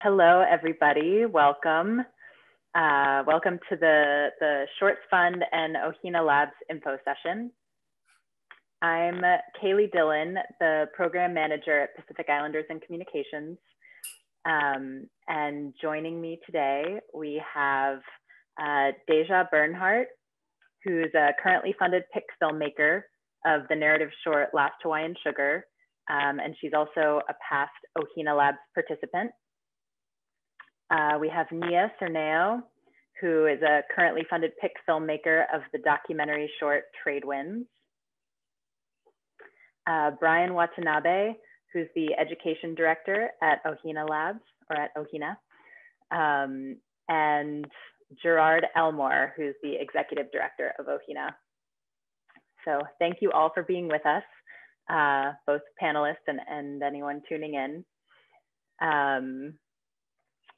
Hello, everybody. Welcome. Welcome to the Shorts Fund and Ohina Labs info session. I'm Kaylee Dillon, the program manager at Pacific Islanders and Communications. And joining me today, we have Deja Bernhardt, who's a currently funded PIC filmmaker of the narrative short Last Hawaiian Sugar. And she's also a past Ohina Labs participant. We have Nia Cerneo, who is a currently funded PIC filmmaker of the documentary short Trade Winds. Brian Watanabe, who's the education director at Ohina Labs, or at Ohina. And Gerard Elmore, who's the executive director of Ohina. So thank you all for being with us, both panelists and anyone tuning in.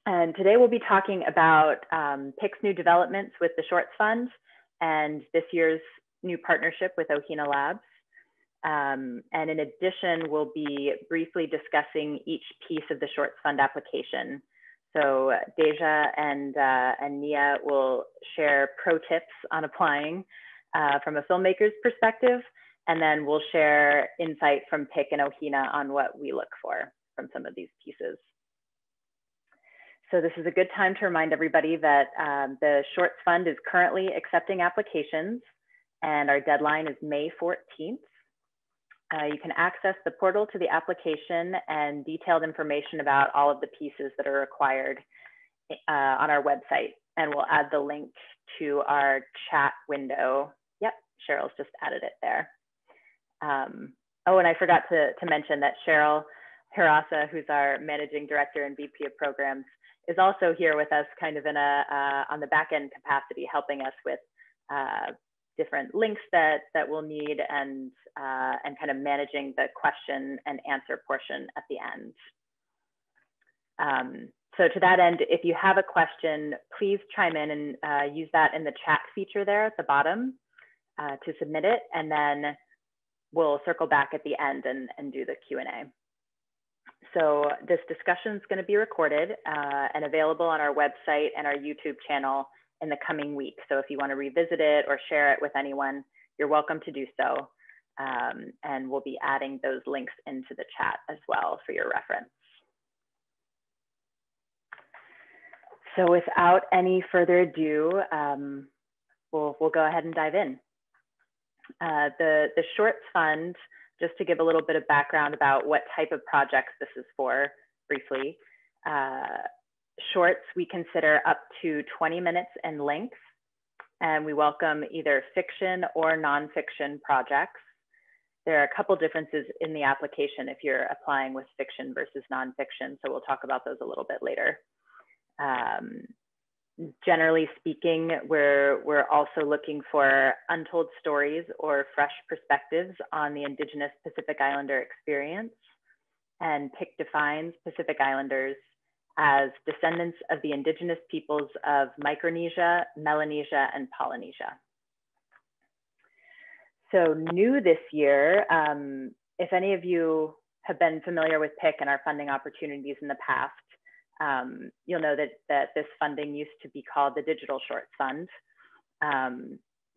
And today we'll be talking about PIC's new developments with the Shorts Fund and this year's new partnership with Ohina Labs. And in addition, we'll be briefly discussing each piece of the Shorts Fund application. So Deja and Nia will share pro tips on applying from a filmmaker's perspective, and then we'll share insight from PIC and Ohina on what we look for from some of these pieces. So this is a good time to remind everybody that the Shorts Fund is currently accepting applications, and our deadline is May 14th. You can access the portal to the application and detailed information about all of the pieces that are required on our website, and we'll add the link to our chat window. Yep, Cheryl's just added it there. Oh, and I forgot to mention that Cheryl Hirasa, who's our managing director and VP of programs, is also here with us kind of in on the back end capacity, helping us with different links that we'll need and kind of managing the question and answer portion at the end. So to that end, if you have a question, please chime in and use that in the chat feature there at the bottom to submit it, and then we'll circle back at the end and do the Q&A. So this discussion is going to be recorded and available on our website and our YouTube channel in the coming week. So if you want to revisit it or share it with anyone, you're welcome to do so. And we'll be adding those links into the chat as well for your reference. So without any further ado, we'll go ahead and dive in. The Shorts Fund, just to give a little bit of background about what type of projects this is for briefly. Shorts we consider up to 20 minutes in length, and we welcome either fiction or nonfiction projects. There are a couple differences in the application if you're applying with fiction versus nonfiction, so we'll talk about those a little bit later. Generally speaking, we're also looking for untold stories or fresh perspectives on the Indigenous Pacific Islander experience, and PIC defines Pacific Islanders as descendants of the Indigenous peoples of Micronesia, Melanesia, and Polynesia. So new this year, if any of you have been familiar with PIC and our funding opportunities in the past, you'll know that this funding used to be called the Digital Shorts Fund.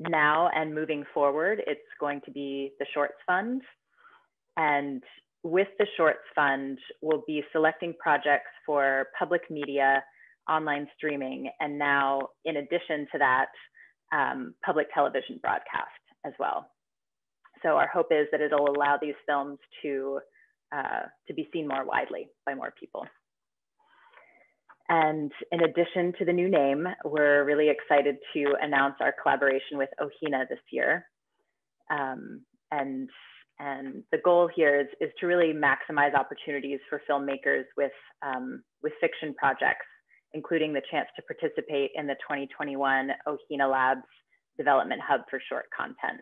Now and moving forward, it's going to be the Shorts Fund. And with the Shorts Fund, we'll be selecting projects for public media, online streaming, and now, in addition to that, public television broadcast as well. So our hope is that it'll allow these films to be seen more widely by more people. And in addition to the new name, we're really excited to announce our collaboration with Ohina this year. And the goal here is to really maximize opportunities for filmmakers with fiction projects, including the chance to participate in the 2021 Ohina Labs Development Hub for Short Content.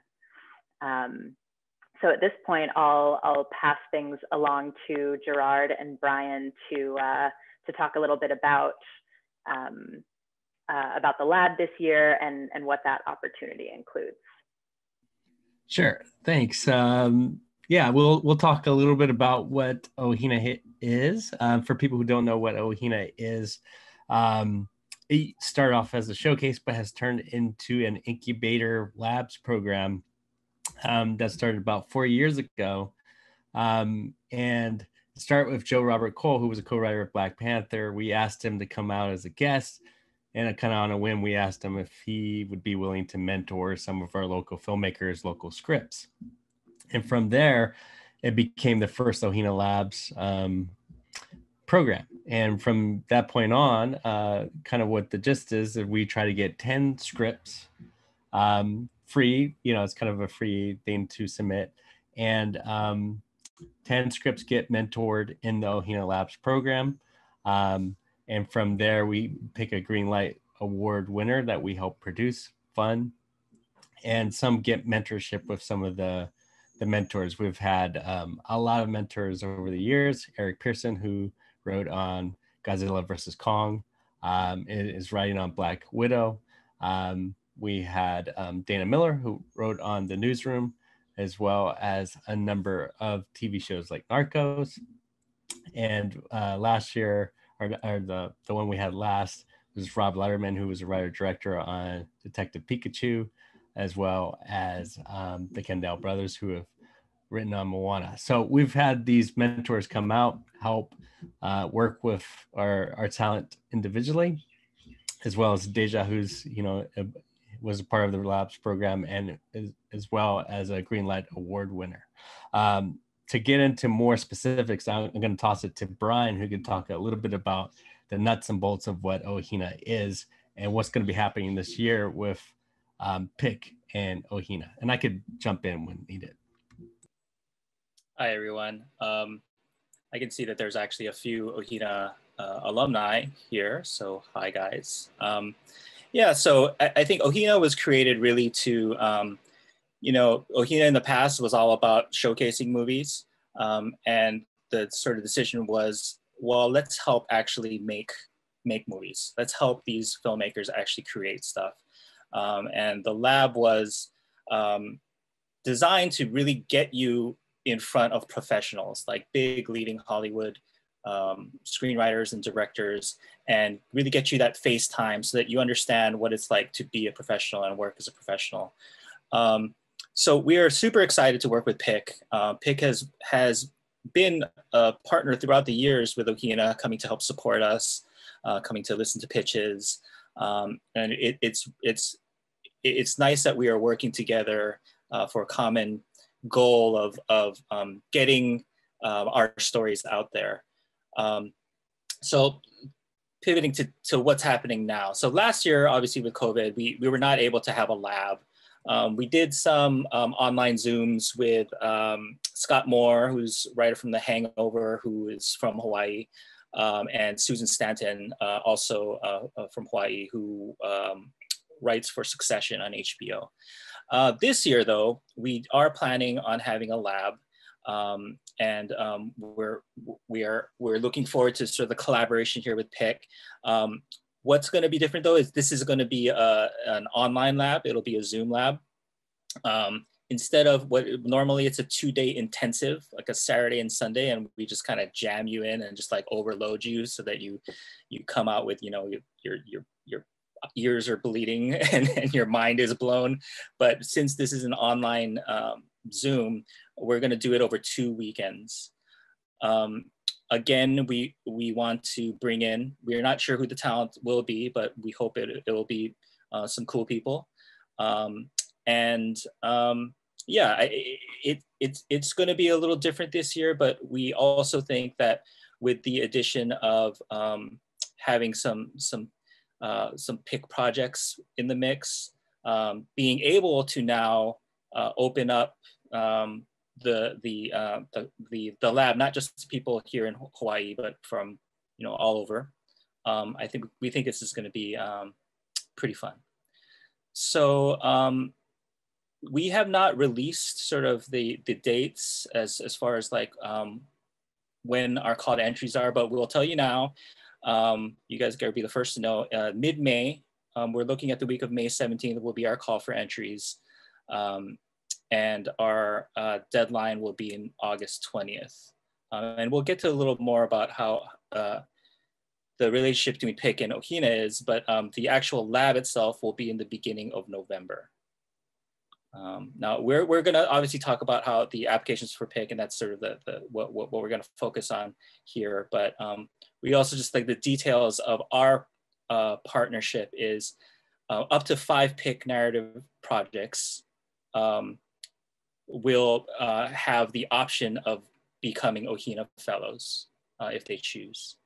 So at this point, I'll pass things along to Gerard and Brian to talk a little bit about the lab this year and what that opportunity includes. Sure, thanks. Yeah, we'll talk a little bit about what Ohina is. For people who don't know what Ohina is, it started off as a showcase, but has turned into an incubator labs program that started about 4 years ago. And start with Joe Robert Cole, who was a co-writer of Black Panther. We asked him to come out as a guest, and kind of on a whim, we asked him if he would be willing to mentor some of our local filmmakers, local scripts. And from there, it became the first Ohina Labs program. And from that point on, kind of what the gist is that we try to get 10 scripts free, it's kind of a free thing to submit. And 10 scripts get mentored in the Ohina Labs program. And from there, we pick a Greenlight Award winner that we help produce, fund, and some get mentorship with some of the mentors. We've had a lot of mentors over the years. Eric Pearson, who wrote on Godzilla versus Kong, is writing on Black Widow. We had Dana Miller, who wrote on The Newsroom, as well as a number of TV shows like Narcos. And last year, or the one we had last, was Rob Letterman, who was a writer-director on Detective Pikachu, as well as the Kendall brothers, who have written on Moana. So we've had these mentors come out, help work with our talent individually, as well as Deja, who's, was a part of the Labs program, and as well as a Greenlight Award winner. To get into more specifics, I'm going to toss it to Brian, who can talk a little bit about the nuts and bolts of what Ohina is and what's going to be happening this year with PIC and Ohina. And I could jump in when needed. Hi, everyone. I can see that there's actually a few Ohina alumni here. So hi, guys. Yeah, so I think Ohina was created really to, Ohina in the past was all about showcasing movies. And the sort of decision was, well, let's help actually make movies. Let's help these filmmakers actually create stuff. And the lab was designed to really get you in front of professionals, like big leading Hollywood screenwriters and directors, and really get you that face time so that you understand what it's like to be a professional and work as a professional. So we are super excited to work with PIC. PIC has been a partner throughout the years with Ohina, coming to help support us, coming to listen to pitches. And it's nice that we are working together for a common goal of getting our stories out there. So pivoting to what's happening now. So last year, obviously with COVID, we were not able to have a lab. We did some online Zooms with Scott Moore, who's a writer from The Hangover, who is from Hawaii, and Susan Stanton, also from Hawaii, who writes for Succession on HBO. This year, though, we are planning on having a lab, and we're looking forward to sort of the collaboration here with PIC. What's going to be different, though, is this is going to be an online lab. It'll be a Zoom lab. Instead of what normally it's a 2-day intensive, like a Saturday and Sunday, and we just kind of jam you in and just like overload you so that you come out with, your ears are bleeding and your mind is blown. But since this is an online Zoom, we're going to do it over 2 weekends. Again, we want to bring in, we're not sure who the talent will be, but we hope it will be some cool people. Yeah, it's going to be a little different this year, but we also think that with the addition of having some PIC projects in the mix, being able to now open up the lab, not just to people here in Hawaii, but from all over. We think this is going to be pretty fun. So we have not released sort of the dates as far as like when our call to entries are, but we'll tell you now. You guys gotta be the first to know. Mid-May, we're looking at the week of May 17th will be our call for entries. And our deadline will be in August 20th. And we'll get to a little more about how the relationship between PIC and OHINA is, but the actual lab itself will be in the beginning of November. Now we're going to obviously talk about how the applications for PIC, and that's sort of what we're going to focus on here. But we also just like the details of our partnership is up to 5 PIC narrative projects will have the option of becoming OHINA fellows if they choose.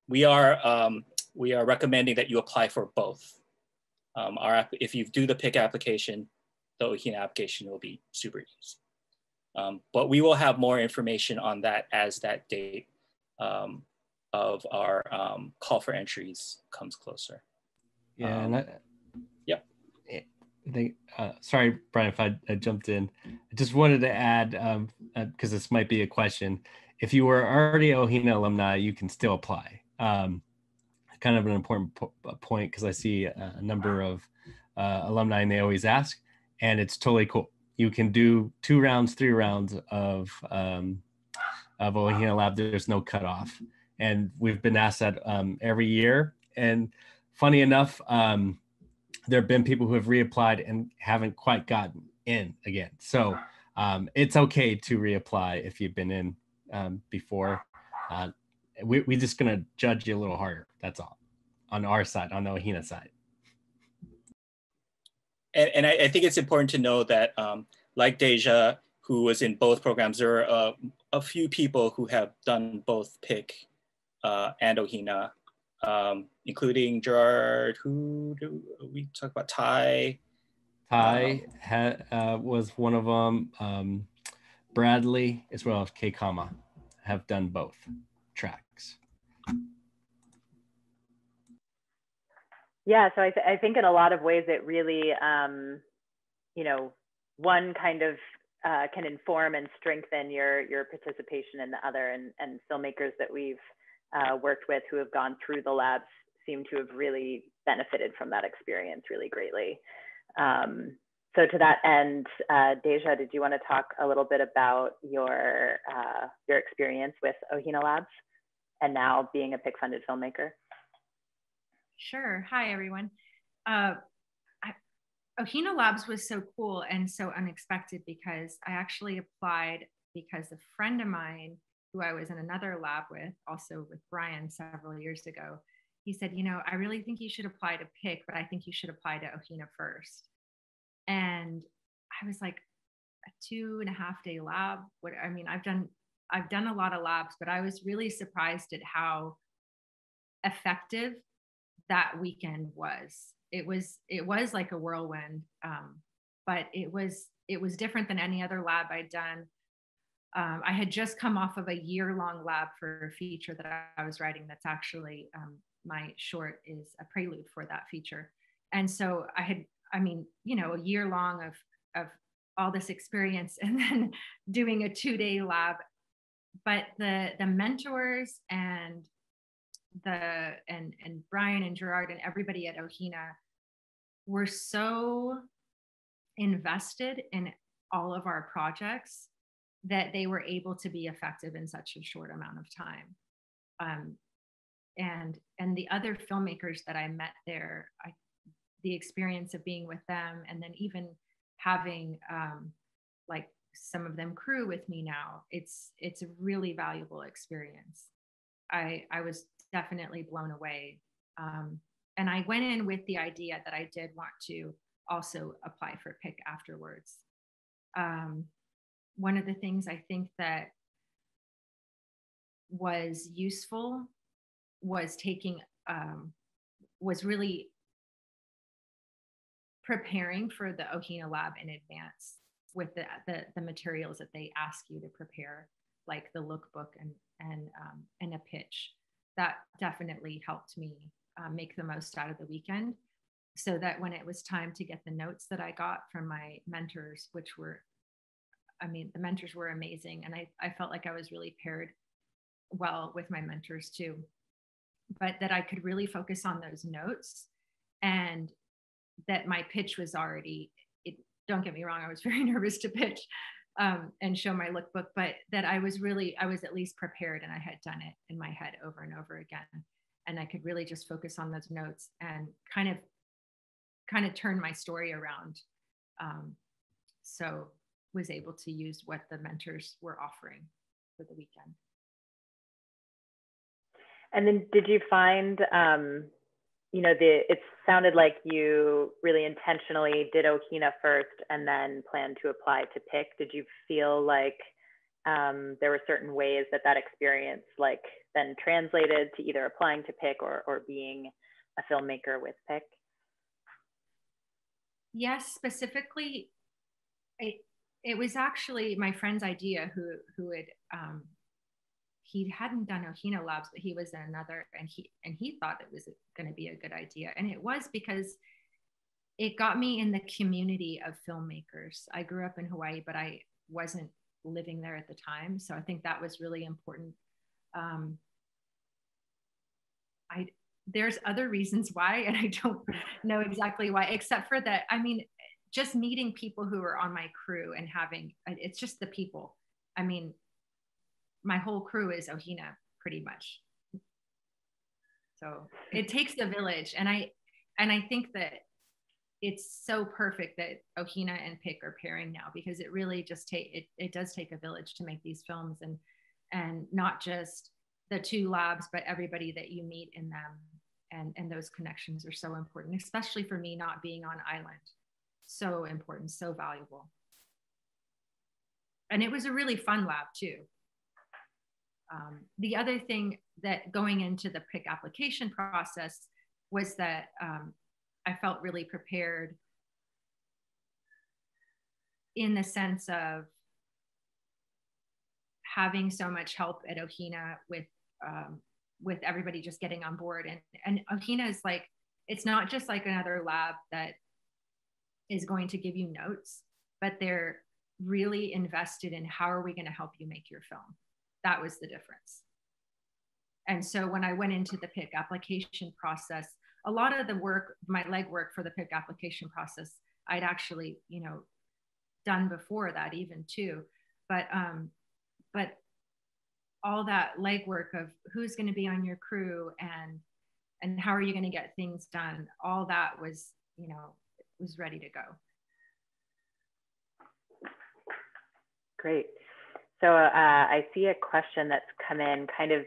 We are recommending that you apply for both. If you do the PIC application, the OHINA application will be super easy. But we will have more information on that as that date of our call for entries comes closer. Yeah, yeah. Sorry, Brian, if I jumped in. I just wanted to add, because this might be a question. If you were already OHINA alumni, you can still apply. Kind of an important point, because I see a number of alumni and they always ask, and it's totally cool. You can do 2 rounds, 3 rounds of OHINA Lab. There's no cutoff. And we've been asked that every year. And funny enough, there have been people who have reapplied and haven't quite gotten in again. So it's okay to reapply if you've been in before. We're just going to judge you a little harder. That's all on our side, on the OHINA side. And I think it's important to know that like Deja, who was in both programs, there are a few people who have done both PIC and OHINA, including Gerard, who do we talk about? Ty. Ty was one of them. Bradley, as well as K Kama, have done both tracks. Yeah, so I think in a lot of ways it really, you know, one kind of can inform and strengthen your participation in the other, and filmmakers that we've worked with who have gone through the labs seem to have really benefited from that experience really greatly. So to that end, Deja, did you want to talk a little bit about your experience with OHINA Labs and now being a PIC-funded filmmaker? Sure. Hi, everyone. OHINA Labs was so cool and so unexpected because I actually applied because a friend of mine who I was in another lab with, also with Brian several years ago, he said, you know, I really think you should apply to PIC, but I think you should apply to OHINA first. And I was like, a 2.5-day lab? What, I mean, I've done a lot of labs, but I was really surprised at how effective that weekend was. It was like a whirlwind, but it was different than any other lab I'd done. I had just come off of a year-long lab for a feature that I was writing. That's actually my short is a prelude for that feature, and so I mean, you know, a year long of all this experience, and then doing a 2-day lab. But the mentors and Brian and Gerard and everybody at OHINA were so invested in all of our projects that they were able to be effective in such a short amount of time. And the other filmmakers that I met there, the experience of being with them, and then even having like some of them crew with me now, it's a really valuable experience. I was definitely blown away. And I went in with the idea that I did want to also apply for PIC afterwards. One of the things I think that was useful was was really preparing for the OHINA lab in advance with the materials that they ask you to prepare, like the lookbook and a pitch. That definitely helped me make the most out of the weekend, so that when it was time to get the notes that I got from my mentors, which were, I mean, the mentors were amazing, and I felt like I was really paired well with my mentors too, but that I could really focus on those notes, and that my pitch was already, don't get me wrong, I was very nervous to pitch, and show my lookbook, but that I was at least prepared, and I had done it in my head over and over again. And I could really just focus on those notes and kind of turn my story around. So was able to use what the mentors were offering for the weekend. And then did you find, it sounded like you really intentionally did Ohina first and then planned to apply to PIC. Did you feel like there were certain ways that experience like then translated to either applying to PIC or being a filmmaker with PIC? Yes, specifically, it was actually my friend's idea who had, he hadn't done Ohina Labs, but he was in another, and he thought it was going to be a good idea. And it was because it got me in the community of filmmakers. I grew up in Hawaii, but I wasn't living there at the time. So I think that was really important. There's other reasons why, and I don't know exactly why, except for that, I mean, just meeting people who are on my crew and it's just the people. I mean, my whole crew is Ohina pretty much. So it takes the village. And I think that it's so perfect that Ohina and PIC are pairing now, because it really just it does take a village to make these films, and not just the two labs, but everybody that you meet in them. And those connections are so important, especially for me not being on island. So important, so valuable. And it was a really fun lab too. The other thing that going into the PIC application process was that I felt really prepared in the sense of having so much help at Ohina with everybody just getting on board. And Ohina is like, it's not just like another lab that is going to give you notes, but they're really invested in how are we going to help you make your film. That was the difference. And so when I went into the PIC application process, a lot of the work, my legwork for the PIC application process, I'd actually, done before that even too. But all that legwork of who's going to be on your crew and how are you going to get things done, all that was, was ready to go. Great. So I see a question that's come in kind of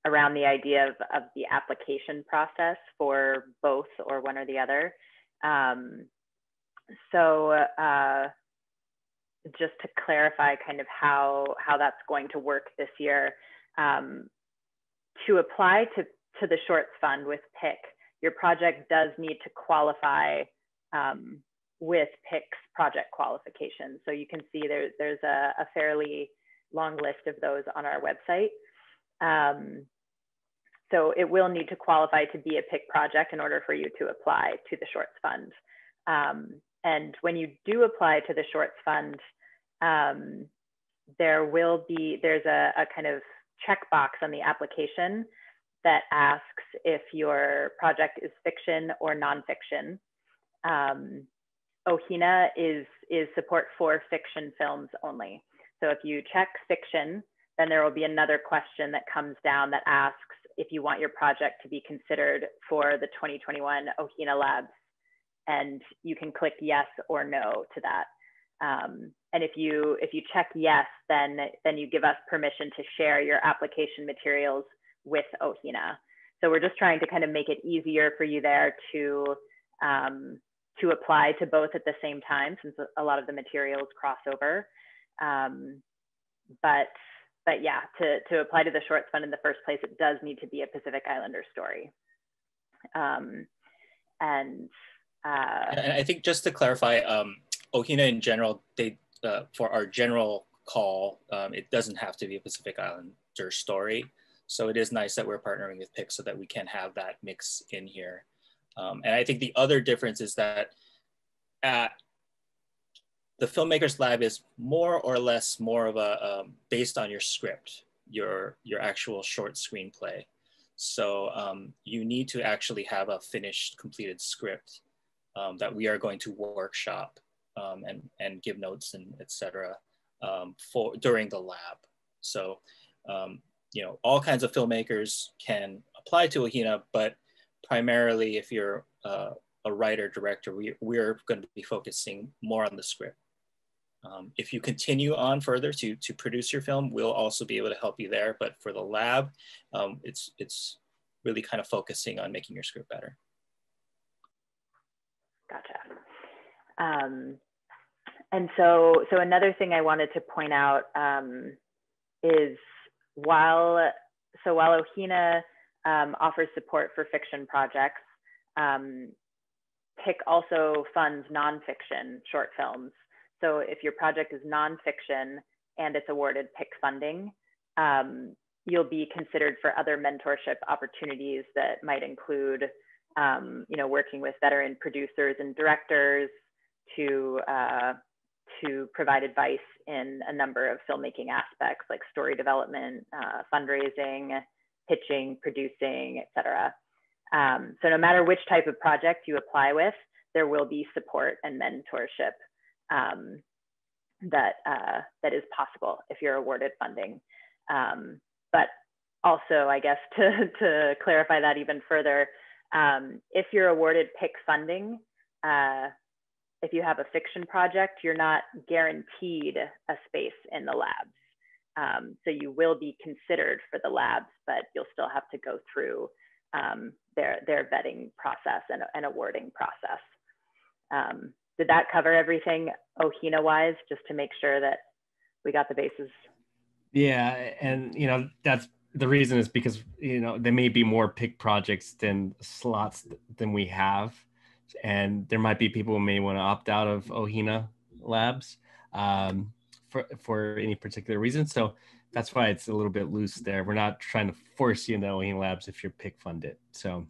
around the idea of the application process for both or one or the other. So just to clarify kind of how that's going to work this year, to apply to the Shorts Fund with PIC, your project does need to qualify with PIC's project qualifications. So you can see there's a fairly long list of those on our website. So it will need to qualify to be a PIC project in order for you to apply to the Shorts Fund. And when you do apply to the Shorts Fund, there's a kind of checkbox on the application that asks if your project is fiction or nonfiction. Ohina is support for fiction films only. So if you check fiction, then there will be another question that comes down that asks if you want your project to be considered for the 2021 Ohina Labs. And you can click yes or no to that. And if you check yes, then you give us permission to share your application materials with Ohina. So we're just trying to kind of make it easier for you there to apply to both at the same time, since a lot of the materials cross over. But yeah, to apply to the Shorts Fund in the first place, it does need to be a Pacific Islander story. And I think just to clarify, Ohina in general, they for our general call, it doesn't have to be a Pacific Islander story. So it is nice that we're partnering with PIC so that we can have that mix in here. And I think the other difference is that at the Filmmakers Lab is more or less more of a based on your script, your actual short screenplay. So you need to actually have a finished, completed script that we are going to workshop and give notes and etc. For during the lab. So you know, all kinds of filmmakers can apply to OHINA, but primarily if you're a writer director, we're going to be focusing more on the script. If you continue on further to produce your film, we'll also be able to help you there. But for the lab, it's really kind of focusing on making your script better. Gotcha. And so another thing I wanted to point out is while OHINA offers support for fiction projects, PIC also funds nonfiction short films. So if your project is nonfiction and it's awarded PIC funding, you'll be considered for other mentorship opportunities that might include, you know, working with veteran producers and directors to provide advice in a number of filmmaking aspects like story development, fundraising, pitching, producing, etc. So no matter which type of project you apply with, there will be support and mentorship that is possible if you're awarded funding. But also, I guess to clarify that even further, if you're awarded PIC funding, if you have a fiction project, you're not guaranteed a space in the labs. So you will be considered for the labs, but you'll still have to go through their vetting process and awarding process. Did that cover everything OHINA-wise, just to make sure that we got the bases? Yeah, and you know, that's the reason is because, you know, there may be more PIC projects than slots than we have. And there might be people who may want to opt out of OHINA labs for any particular reason. So that's why it's a little bit loose there. We're not trying to force you into OHINA labs if you're PIC funded. So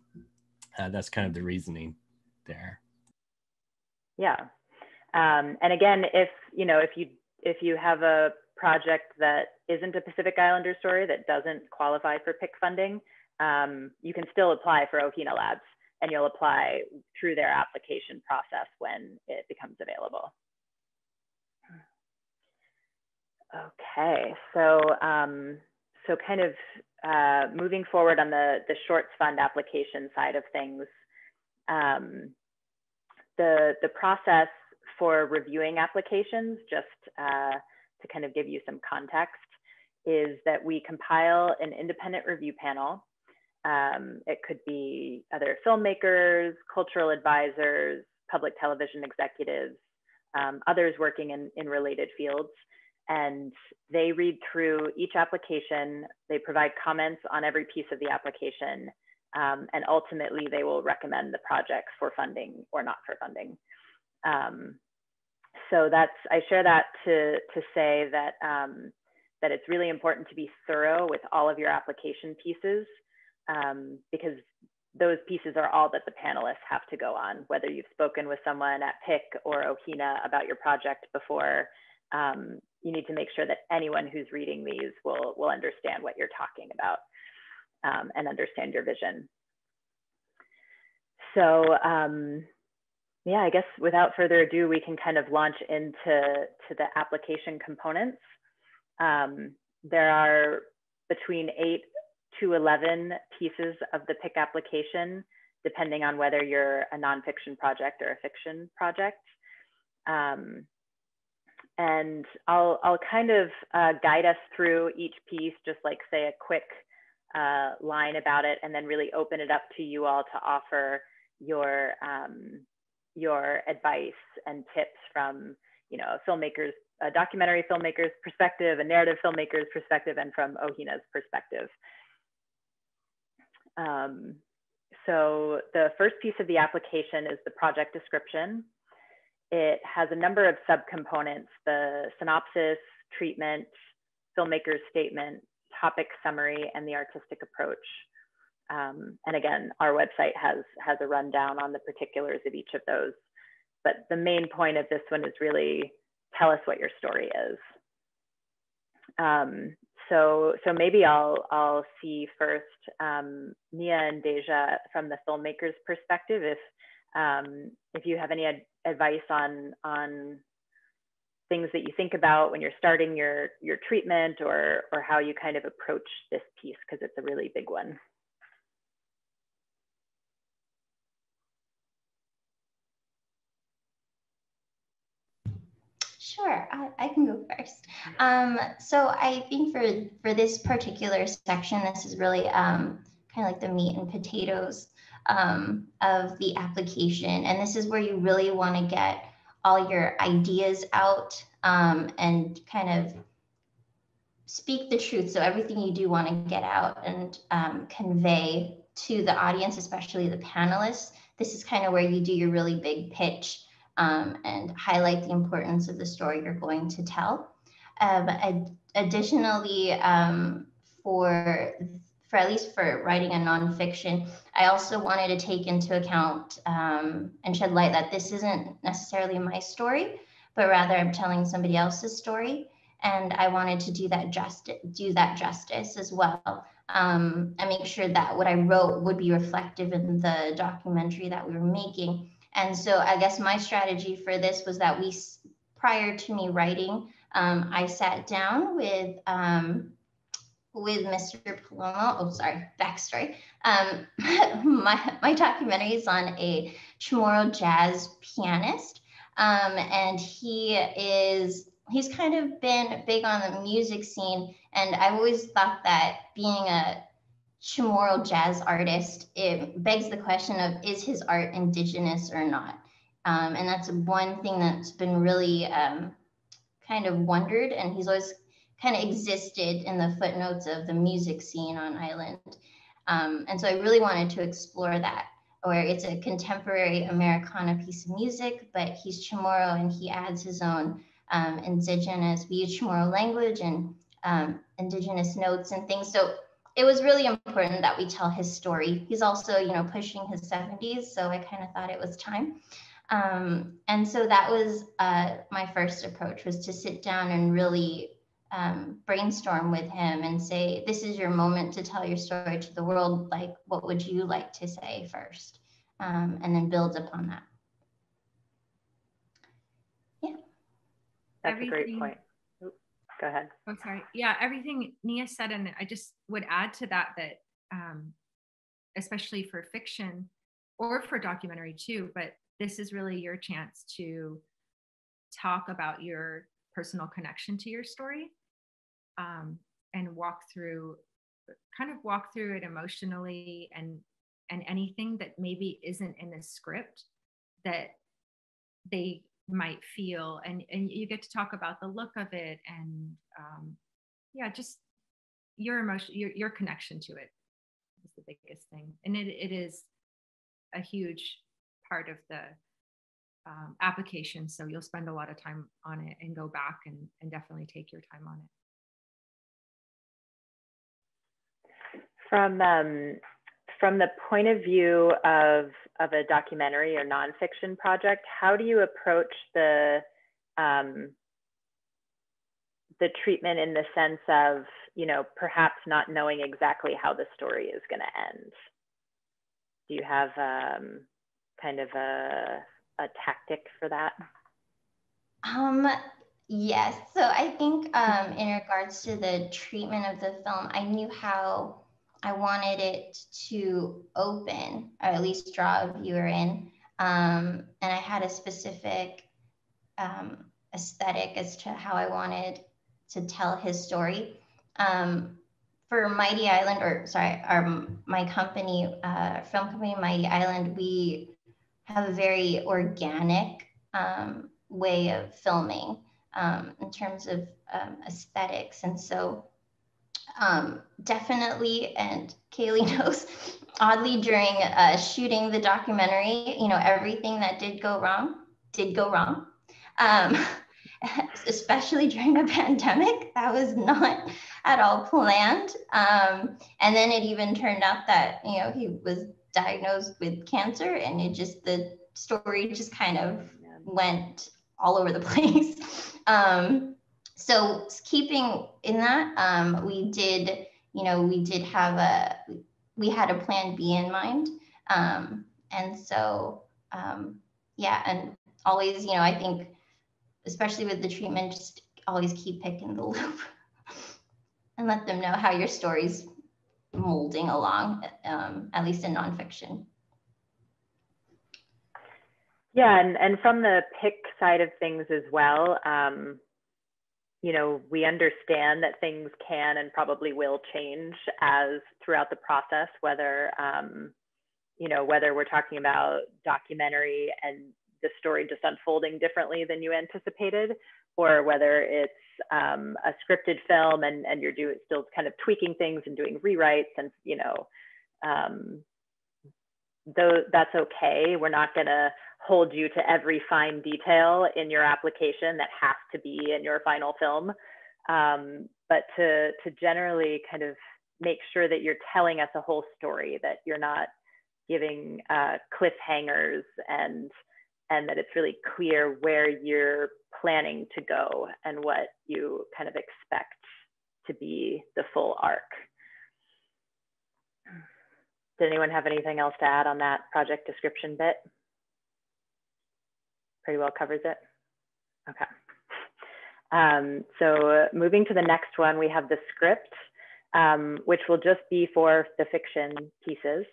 that's kind of the reasoning there. Yeah. And again, if you have a project that isn't a Pacific Islander story that doesn't qualify for PIC funding, you can still apply for OHINA labs, and you'll apply through their application process when it becomes available. Okay, so kind of moving forward on the Shorts Fund application side of things, the process for reviewing applications, just to kind of give you some context, is that we compile an independent review panel. It could be other filmmakers, cultural advisors, public television executives, others working in related fields. And they read through each application, they provide comments on every piece of the application, and ultimately they will recommend the project for funding or not for funding. So I share that to say that, that it's really important to be thorough with all of your application pieces, because those pieces are all that the panelists have to go on, whether you've spoken with someone at PIC or OHINA about your project before. You need to make sure that anyone who's reading these will understand what you're talking about, and understand your vision. So yeah, I guess without further ado, we can kind of launch into the application components. There are between 8 to 11 pieces of the PIC application, depending on whether you're a nonfiction project or a fiction project. And I'll kind of guide us through each piece, just like say a quick line about it, and then really open it up to you all to offer your advice and tips from, you know, a documentary filmmaker's perspective, a narrative filmmaker's perspective, and from OHINA's perspective. So the first piece of the application is the project description. It has a number of subcomponents: the synopsis, treatment, filmmaker's statement, topic summary, and the artistic approach. And again, our website has a rundown on the particulars of each of those. But the main point of this one is really tell us what your story is. So maybe I'll see first, Nia and Deja, from the filmmaker's perspective, if you have any advice on things that you think about when you're starting your treatment, or how you kind of approach this piece, because it's a really big one. Sure, I can go first. So I think for this particular section, this is really kind of like the meat and potatoes of the application. And this is where you really want to get all your ideas out and kind of speak the truth. So everything you do want to get out and convey to the audience, especially the panelists. This is kind of where you do your really big pitch and highlight the importance of the story you're going to tell. Additionally, for at least for writing a nonfiction, I also wanted to take into account and shed light that this isn't necessarily my story, but rather I'm telling somebody else's story. And I wanted to do that justice as well, and make sure that what I wrote would be reflective in the documentary that we were making. And so I guess my strategy for this was that prior to me writing, I sat down with Mr. Palomo. Oh, sorry, backstory. My documentary is on a Chamorro jazz pianist, and he's kind of been big on the music scene. And I've always thought that being a Chamorro jazz artist, it begs the question of, is his art indigenous or not? And that's one thing that's been really kind of wondered, and he's always kind of existed in the footnotes of the music scene on Island. And so I really wanted to explore that, where it's a contemporary Americana piece of music, but he's Chamorro and he adds his own indigenous, we use Chamorro language and indigenous notes and things. So it was really important that we tell his story. He's also, pushing his 70s, so I kind of thought it was time. And so that was my first approach, was to sit down and really brainstorm with him and say, this is your moment to tell your story to the world. Like, what would you like to say first? And then build upon that. Yeah. That's a great point. Go ahead. Oh, sorry. Yeah, everything Nia said, and I just would add to that, especially for fiction or for documentary too, but this is really your chance to talk about your personal connection to your story, and walk through it emotionally, and anything that maybe isn't in the script that they might feel, and you get to talk about the look of it, and just your emotion, your connection to it is the biggest thing. And it is a huge part of the application, so you'll spend a lot of time on it and go back and definitely take your time on it. From the point of view of a documentary or nonfiction project, how do you approach the treatment, in the sense of, perhaps not knowing exactly how the story is going to end? Do you have kind of a tactic for that? Yes. So I think in regards to the treatment of the film, I knew how I wanted it to open, or at least draw a viewer in. And I had a specific aesthetic as to how I wanted to tell his story. For Mighty Island, my company, film company, Mighty Island, we have a very organic way of filming in terms of aesthetics. And so definitely, and Kaylee knows, oddly, during shooting the documentary, everything that did go wrong, especially during a pandemic. That was not at all planned. And then it even turned out that, he was diagnosed with cancer, and the story just kind of went all over the place. So keeping in that, we had a plan B in mind. And so, and always, I think, especially with the treatment, just always keep Pick in the loop and let them know how your story's molding along, at least in nonfiction. Yeah, and from the Pick side of things as well, we understand that things can and probably will change as throughout the process, whether, whether we're talking about documentary and the story just unfolding differently than you anticipated, or whether it's a scripted film and you're still kind of tweaking things and doing rewrites, and though that's okay. We're not going to hold you to every fine detail in your application that has to be in your final film, but to generally kind of make sure that you're telling us a whole story, that you're not giving cliffhangers, and that it's really clear where you're planning to go and what you kind of expect to be the full arc. Did anyone have anything else to add on that project description bit? Pretty well covers it. Okay. So moving to the next one, we have the script, which will just be for the fiction pieces.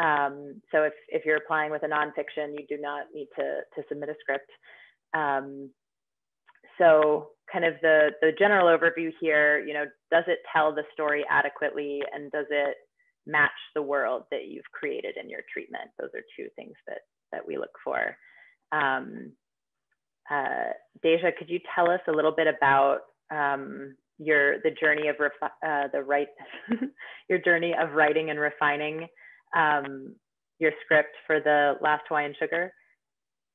So if you're applying with a nonfiction, you do not need to submit a script. So kind of the general overview here, does it tell the story adequately, and does it match the world that you've created in your treatment? Those are two things that we look for. Deja, could you tell us a little bit about the journey of your journey of writing and refining your script for The Last Hawaiian Sugar?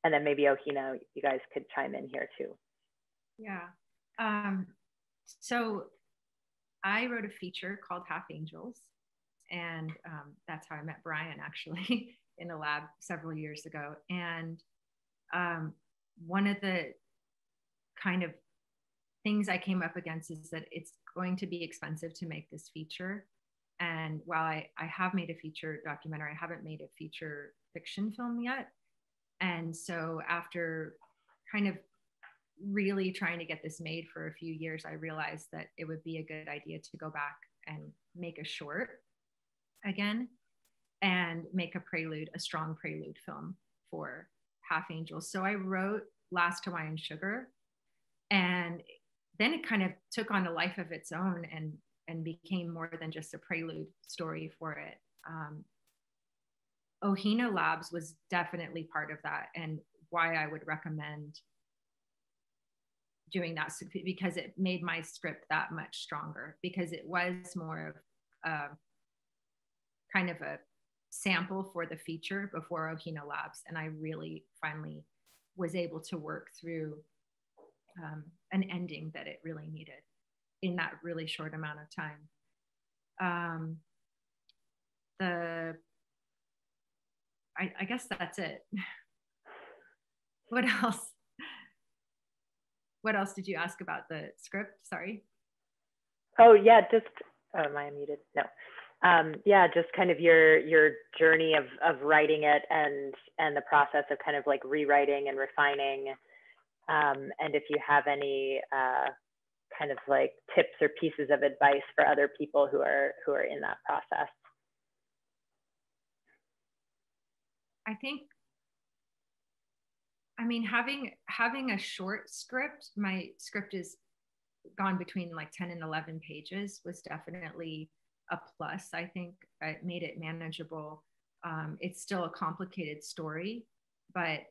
And then maybe Ohina, you guys could chime in here too. Yeah. So I wrote a feature called Half Angels, and that's how I met Brian, actually, in a lab several years ago. And one of the kind of things I came up against is that it's going to be expensive to make this feature. And while I have made a feature documentary, I haven't made a feature fiction film yet. And so after kind of really trying to get this made for a few years, I realized that it would be a good idea to go back and make a short again and make a strong prelude film for Half Angels. So I wrote Last Hawaiian Sugar, and then it kind of took on a life of its own and became more than just a prelude story for it. Ohina Labs was definitely part of that, and why I would recommend doing that, because it made my script that much stronger, because it was more of kind of a sample for the feature before Ohina Labs, and I really finally was able to work through an ending that it really needed in that really short amount of time. I guess that's it. What else? What else did you ask about the script? Sorry. Oh yeah, am I muted? No. Yeah, just kind of your journey of writing it and the process of kind of like rewriting and refining, and if you have any kind of like tips or pieces of advice for other people who are in that process. I mean, having a short script, my script is gone between like 10 and 11 pages, was definitely a plus. I think it made it manageable. It's still a complicated story, but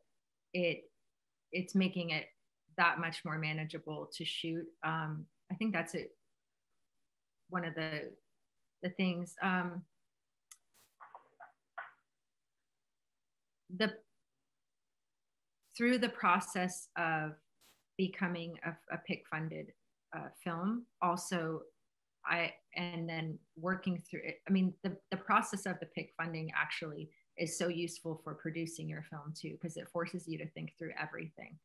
it's making it that much more manageable to shoot. I think that's it. One of the things. Through the process of becoming a PIC funded film, also and then working through it. I mean, the process of the PIC funding actually is so useful for producing your film too, because it forces you to think through everything.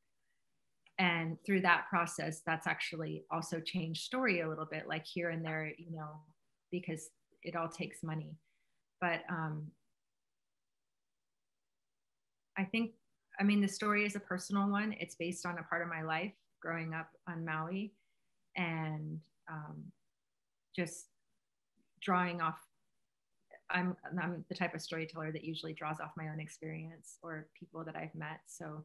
And through that process, that's actually also changed story a little bit, like here and there, because it all takes money. But I think I mean, the story is a personal one. It's based on a part of my life growing up on Maui, and just drawing off. I'm the type of storyteller that usually draws off my own experience or people that I've met. So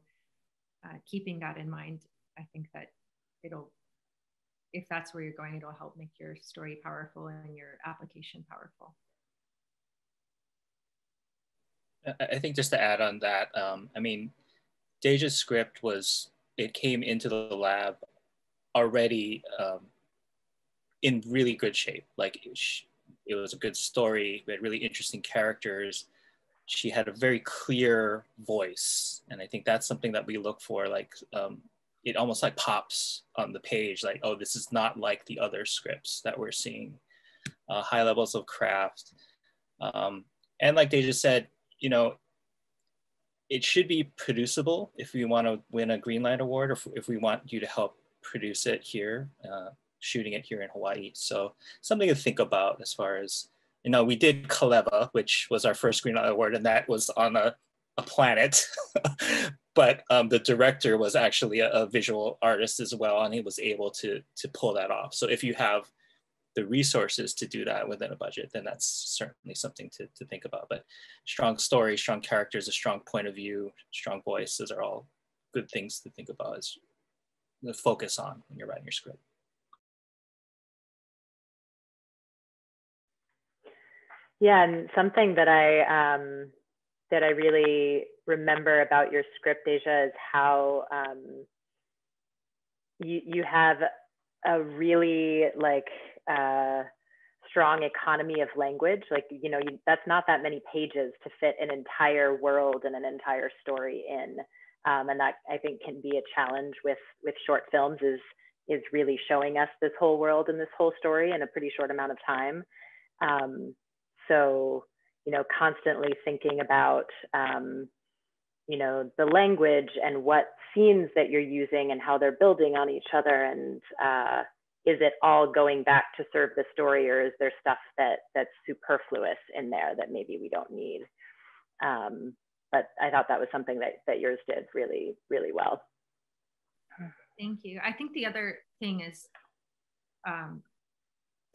keeping that in mind, I think that if that's where you're going, it'll help make your story powerful and your application powerful. I think just to add on that, I mean, Deja's script it came into the lab already in really good shape. Like it was a good story. We had really interesting characters. She had a very clear voice. And I think that's something that we look for. Like it almost like pops on the page, like, oh, this is not like the other scripts that we're seeing. High levels of craft. And like Deja said, you know, it should be producible if we want to win a Greenlight Award, or if we want you to help produce it here, shooting it here in Hawaii. So something to think about as far as, you know, we did Kaleva, which was our first Greenlight Award, and that was on a planet. But the director was actually a visual artist as well, and he was able to pull that off. So if you have the resources to do that within a budget, then that's certainly something to think about. But strong story, strong characters, a strong point of view, strong voice, those are all good things to think about as the focus on when you're writing your script. Yeah, and something that I really remember about your script, Deja, is how you have a really strong economy of language. Like, you know, that's not that many pages to fit an entire world and an entire story in. And that, I think, can be a challenge with short films, is really showing us this whole world and this whole story in a pretty short amount of time. So, you know, constantly thinking about, you know, the language and what scenes that you're using and how they're building on each other. And is it all going back to serve the story, or is there stuff that's superfluous in there that maybe we don't need? But I thought that was something that yours did really, really well. Thank you. I think the other thing is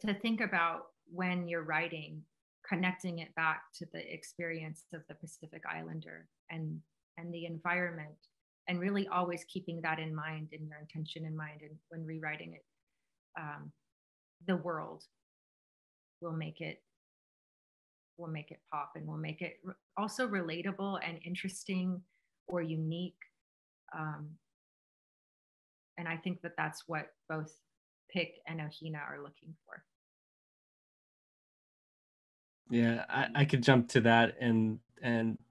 to think about when you're writing, connecting it back to the experience of the Pacific Islander and the environment, and really always keeping that in mind and your intention in mind. And when rewriting it, the world will make it pop, and will make it also relatable and interesting or unique. And I think that that's what both Pick and Ohina are looking for. Yeah, I could jump to that and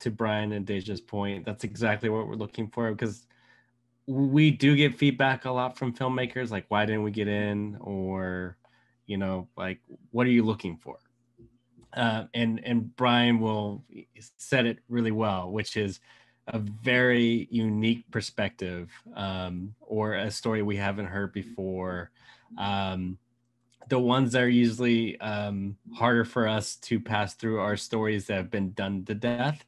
to Brian and Deja's point. That's exactly what we're looking for, because we do get feedback a lot from filmmakers, like, why didn't we get in? Or, you know, like, what are you looking for? And Brian said it really well, which is a very unique perspective, or a story we haven't heard before. The ones that are usually harder for us to pass through are stories that have been done to death,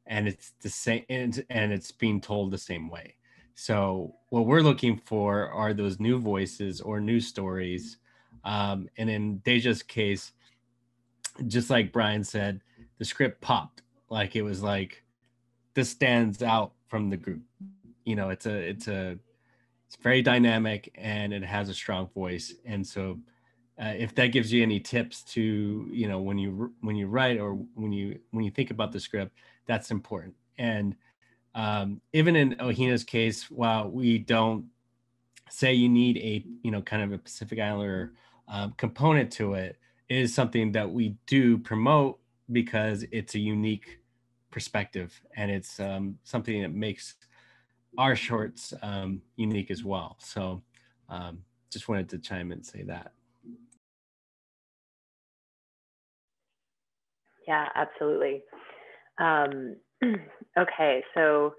and it's the same, and it's being told the same way. So what we're looking for are those new voices or new stories. And in Deja's case, just like Brian said, the script popped. Like, it was like, this stands out from the group. You know, it's very dynamic, and it has a strong voice. And so if that gives you any tips to, you know, when you write, or when you think about the script, that's important. And even in Ohina's case, while we don't say you need a, you know, kind of a Pacific Islander component to it, it is something that we do promote because it's a unique perspective, and it's something that makes our shorts unique as well. So just wanted to chime in and say that. Yeah, absolutely. Okay, so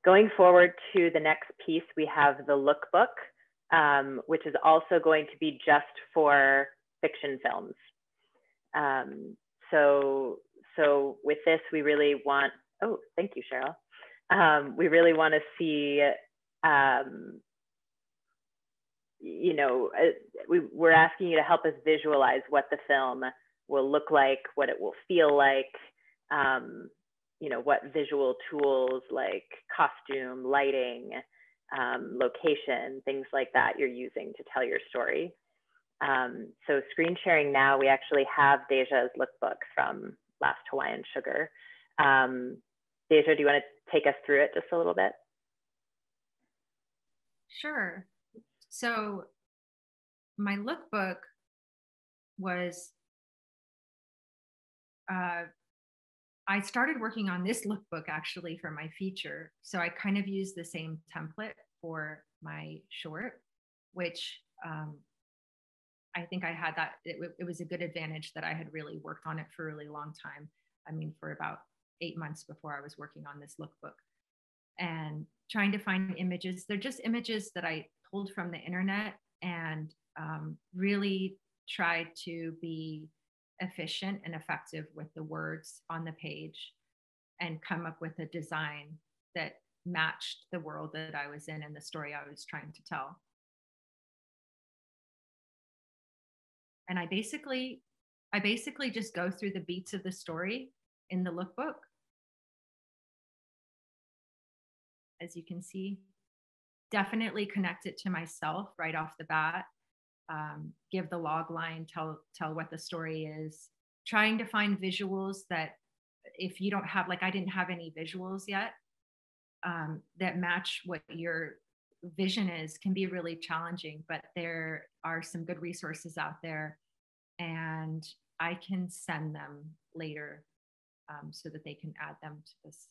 going forward to the next piece, we have the lookbook, which is also going to be just for fiction films. So with this, we really want, oh, thank you, Cheryl. We really want to see, you know, we're asking you to help us visualize what the film will look like, what it will feel like, you know, what visual tools like costume, lighting, location, things like that you're using to tell your story. So screen sharing now, we actually have Deja's lookbook from Last Hawaiian Sugar. Deja, do you want to take us through it just a little bit? Sure. So my lookbook was, I started working on this lookbook actually for my feature. So I kind of used the same template for my short, which I think I had that, it was a good advantage that I had really worked on it for a really long time. I mean, for about 8 months before I was working on this lookbook and trying to find images. They're just images that I pulled from the internet and really tried to be efficient and effective with the words on the page and come up with a design that matched the world that I was in and the story I was trying to tell. And I basically just go through the beats of the story in the lookbook. As you can see, definitely connect it to myself right off the bat. Give the log line, tell what the story is, trying to find visuals that if you don't have, like I didn't have any visuals yet, that match what your vision is can be really challenging, but there are some good resources out there and I can send them later so that they can add them to this.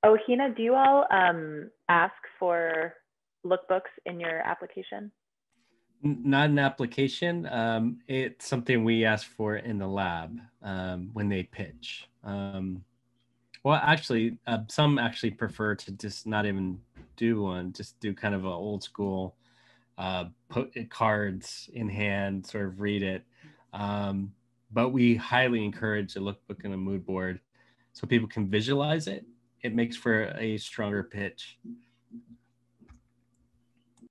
Oh, Hina, do you all ask for lookbooks in your application? Not an application. It's something we ask for in the lab when they pitch. Well, actually, some actually prefer to just not even do one, just do kind of an old school, put cards in hand, sort of read it. But we highly encourage a lookbook and a mood board so people can visualize it. It makes for a stronger pitch.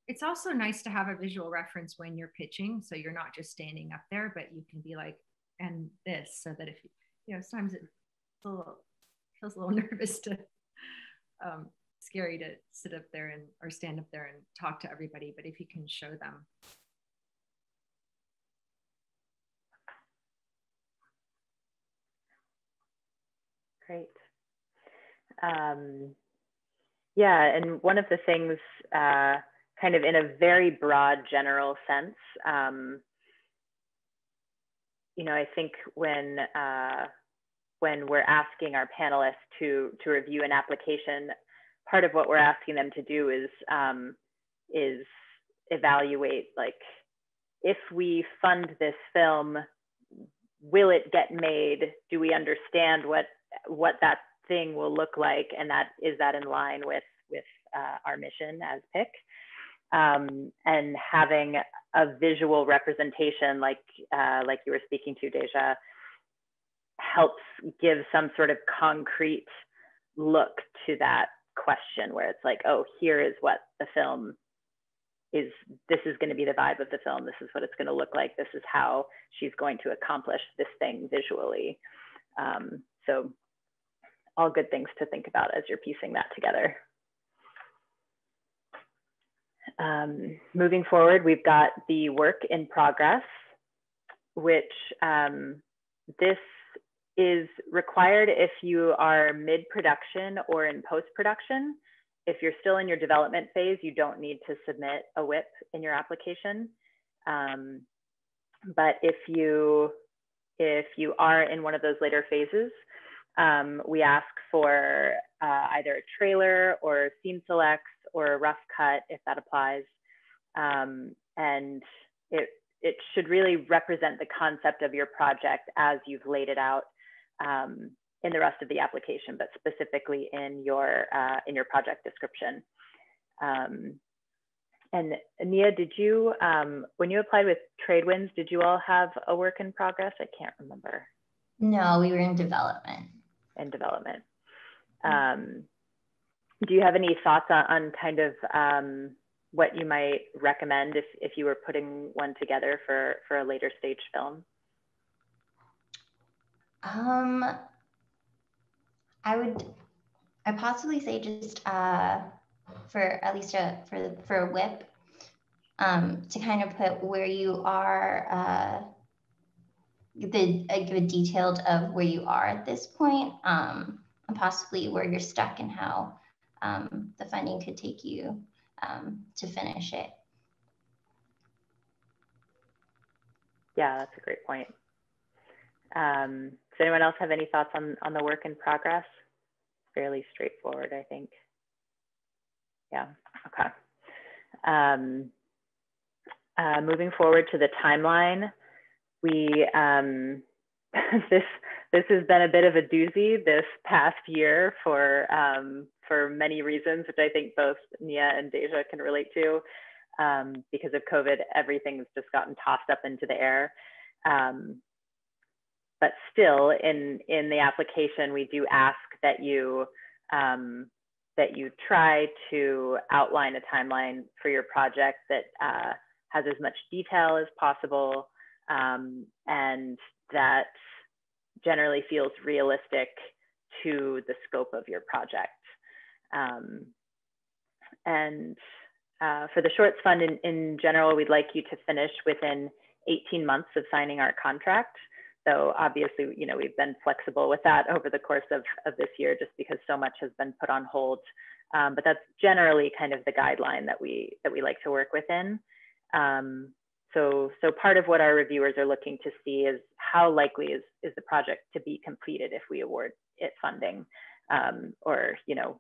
It's also nice to have a visual reference when you're pitching. So you're not just standing up there, but you can be like, and this, so that if you know, sometimes it feels a little nervous to, scary to sit up there and, or stand up there and talk to everybody. But if you can show them. Great. Yeah, and one of the things, kind of in a very broad general sense, you know, I think when we're asking our panelists to review an application, part of what we're asking them to do is evaluate, like, if we fund this film, will it get made? Do we understand what that thing will look like, and is that in line with our mission as PIC? And having a visual representation, like you were speaking to, Deja, helps give some sort of concrete look to that question, where it's like, oh, here is what the film is. This is going to be the vibe of the film. This is what it's going to look like. This is how she's going to accomplish this thing visually. So all good things to think about as you're piecing that together. Moving forward, we've got the work in progress, which this is required if you are mid-production or in post-production. If you're still in your development phase, you don't need to submit a WIP in your application. But if you are in one of those later phases, we ask for either a trailer or scene selects or a rough cut, if that applies. And it should really represent the concept of your project as you've laid it out in the rest of the application, but specifically in your project description. And Nia, did you, when you applied with Tradewinds, did you all have a work in progress? I can't remember. No, we were in development. In development. Do you have any thoughts on kind of what you might recommend if you were putting one together for a later stage film? I'd possibly say just for at least for a whip, to kind of put where you are, give a detailed of where you are at this point, and possibly where you're stuck and how the funding could take you to finish it. Yeah, that's a great point. Does anyone else have any thoughts on the work in progress? Fairly straightforward, I think. Yeah, okay. Moving forward to the timeline, we this has been a bit of a doozy this past year for many reasons, which I think both Nia and Deja can relate to. Because of COVID, everything's just gotten tossed up into the air. But still, in the application, we do ask that you try to outline a timeline for your project that has as much detail as possible, and that generally feels realistic to the scope of your project. For the Shorts Fund in general, we'd like you to finish within 18 months of signing our contract. So obviously, you know, we've been flexible with that over the course of this year, just because so much has been put on hold. But that's generally kind of the guideline that we like to work within. So part of what our reviewers are looking to see is how likely is the project to be completed if we award it funding, or, you know,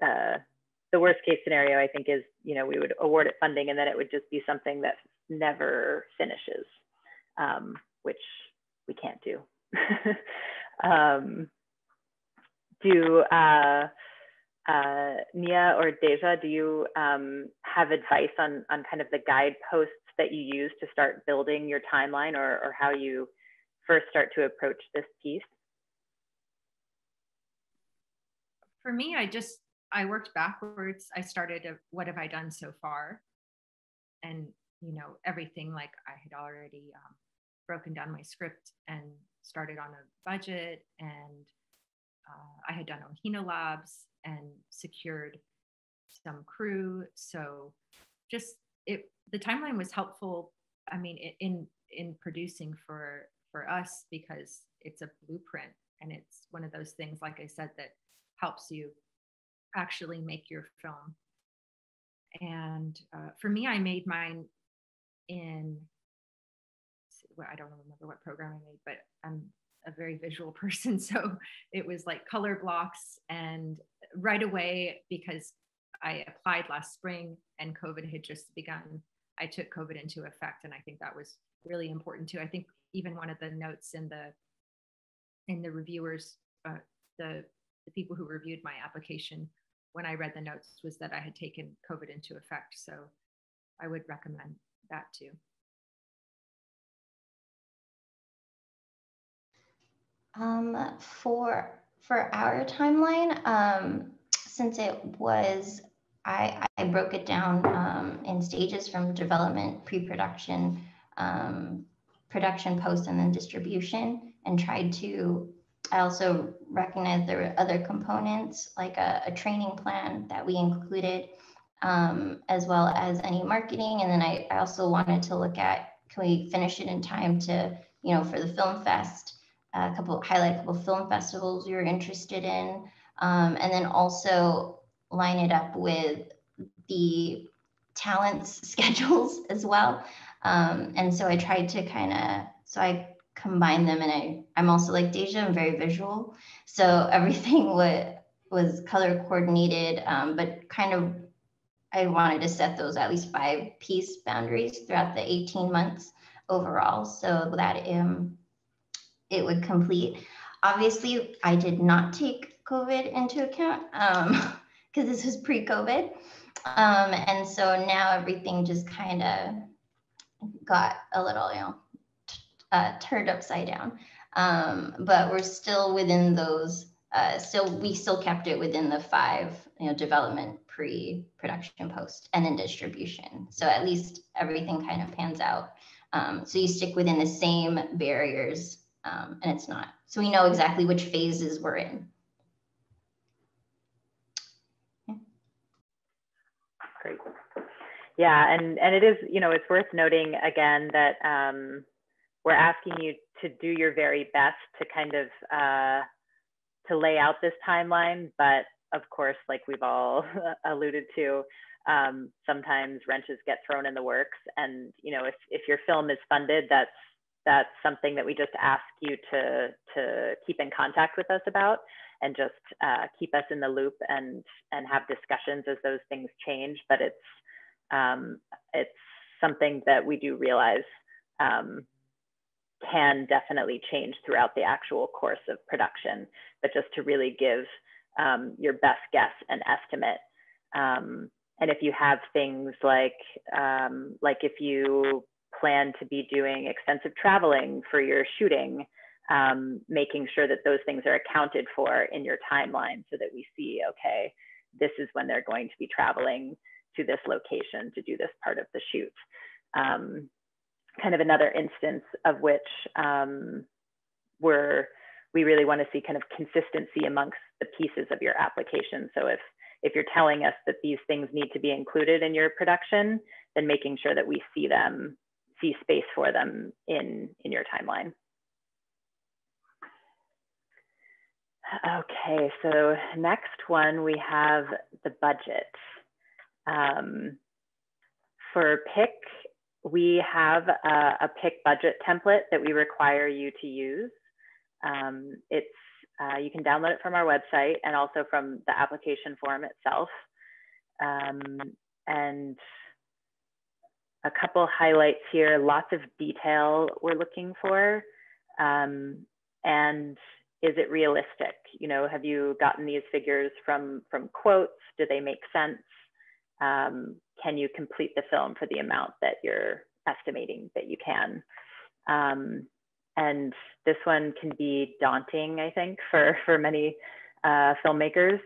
the worst case scenario, I think, is, you know, we would award it funding and then it would just be something that never finishes, which we can't do. Nia or Deja, do you have advice on kind of the guideposts that you use to start building your timeline, or how you first start to approach this piece? For me, I worked backwards. I started what have I done so far? And, you know, everything, like I had already broken down my script and started on a budget, and I had done Ohina Labs and secured some crew. So just the timeline was helpful. I mean, in producing for us, because it's a blueprint and it's one of those things, like I said, that helps you actually make your film. And for me, I made mine in, well, I don't remember what program I made, but I'm a very visual person. So it was like color blocks, and right away, because I applied last spring and COVID had just begun, I took COVID into effect. And I think that was really important too. I think even one of the notes in the reviewers, the people who reviewed my application, when I read the notes, was that I had taken COVID into effect. So I would recommend that too. For our timeline, since it was, I broke it down in stages from development, pre-production, production, post, and then distribution, and tried to, I also recognized there were other components like a training plan that we included, as well as any marketing. And then I also wanted to look at, can we finish it in time to, you know, for the film fest, highlight a couple film festivals we were interested in, and then also line it up with the talents schedules as well. And so I tried to I combined them, and I'm also like Deja, I'm very visual. So everything was color coordinated, but kind of, I wanted to set those at least 5-piece boundaries throughout the 18 months overall, so that it would complete. Obviously, I did not take COVID into account because this was pre-COVID. And so now everything just kind of got a little, turned upside down. But we're still within those. We still kept it within the 5, development, pre-production, post, and then distribution. So at least everything kind of pans out. So you stick within the same barriers, and it's not. So we know exactly which phases we're in. Great. Yeah, and it is, it's worth noting again that we're asking you to do your very best to kind of to lay out this timeline, but of course, like we've all alluded to, sometimes wrenches get thrown in the works, and if your film is funded, that's something that we just ask you to keep in contact with us about, and just keep us in the loop and have discussions as those things change. But it's something that we do realize can definitely change throughout the actual course of production, but just to really give your best guess and estimate. And if you have things like if you plan to be doing extensive traveling for your shooting, making sure that those things are accounted for in your timeline so that we see, okay, this is when they're going to be traveling to this location to do this part of the shoot. Kind of another instance of which we really want to see kind of consistency amongst the pieces of your application. So if you're telling us that these things need to be included in your production, then making sure that we see space for them in your timeline. Okay, so next one, we have the budget. For PIC, we have a PIC budget template that we require you to use. You can download it from our website and also from the application form itself. And a couple highlights here, lots of detail we're looking for. And is it realistic? Have you gotten these figures from quotes? Do they make sense? Can you complete the film for the amount that you're estimating that you can? And this one can be daunting, I think, for many filmmakers.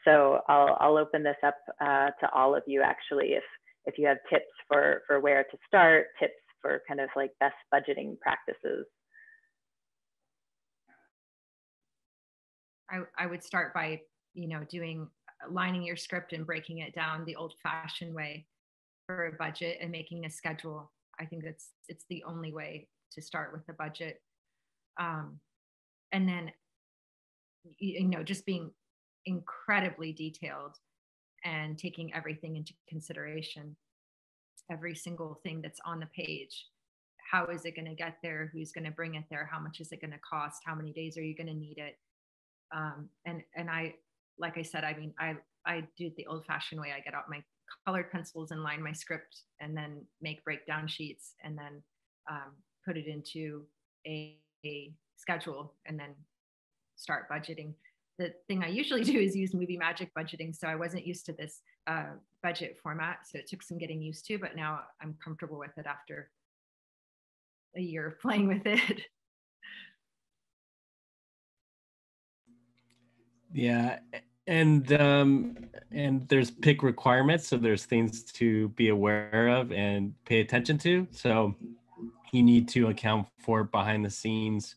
So I'll open this up to all of you, actually, if you have tips for where to start, tips for kind of like best budgeting practices. I would start by, lining your script and breaking it down the old-fashioned way for a budget and making a schedule. I think it's the only way to start with the budget. And then, just being incredibly detailed and taking everything into consideration, every single thing that's on the page. How is it going to get there? Who's going to bring it there? How much is it going to cost? How many days are you going to need it? And I, like I said, I do it the old-fashioned way. I get out my colored pencils and line my script, and then make breakdown sheets, and then put it into a schedule, and then start budgeting. The thing I usually do is use Movie Magic budgeting. So I wasn't used to this budget format. So it took some getting used to, but now I'm comfortable with it after a year of playing with it. Yeah, and there's PIC requirements, so there's things to be aware of and pay attention to. So you need to account for behind the scenes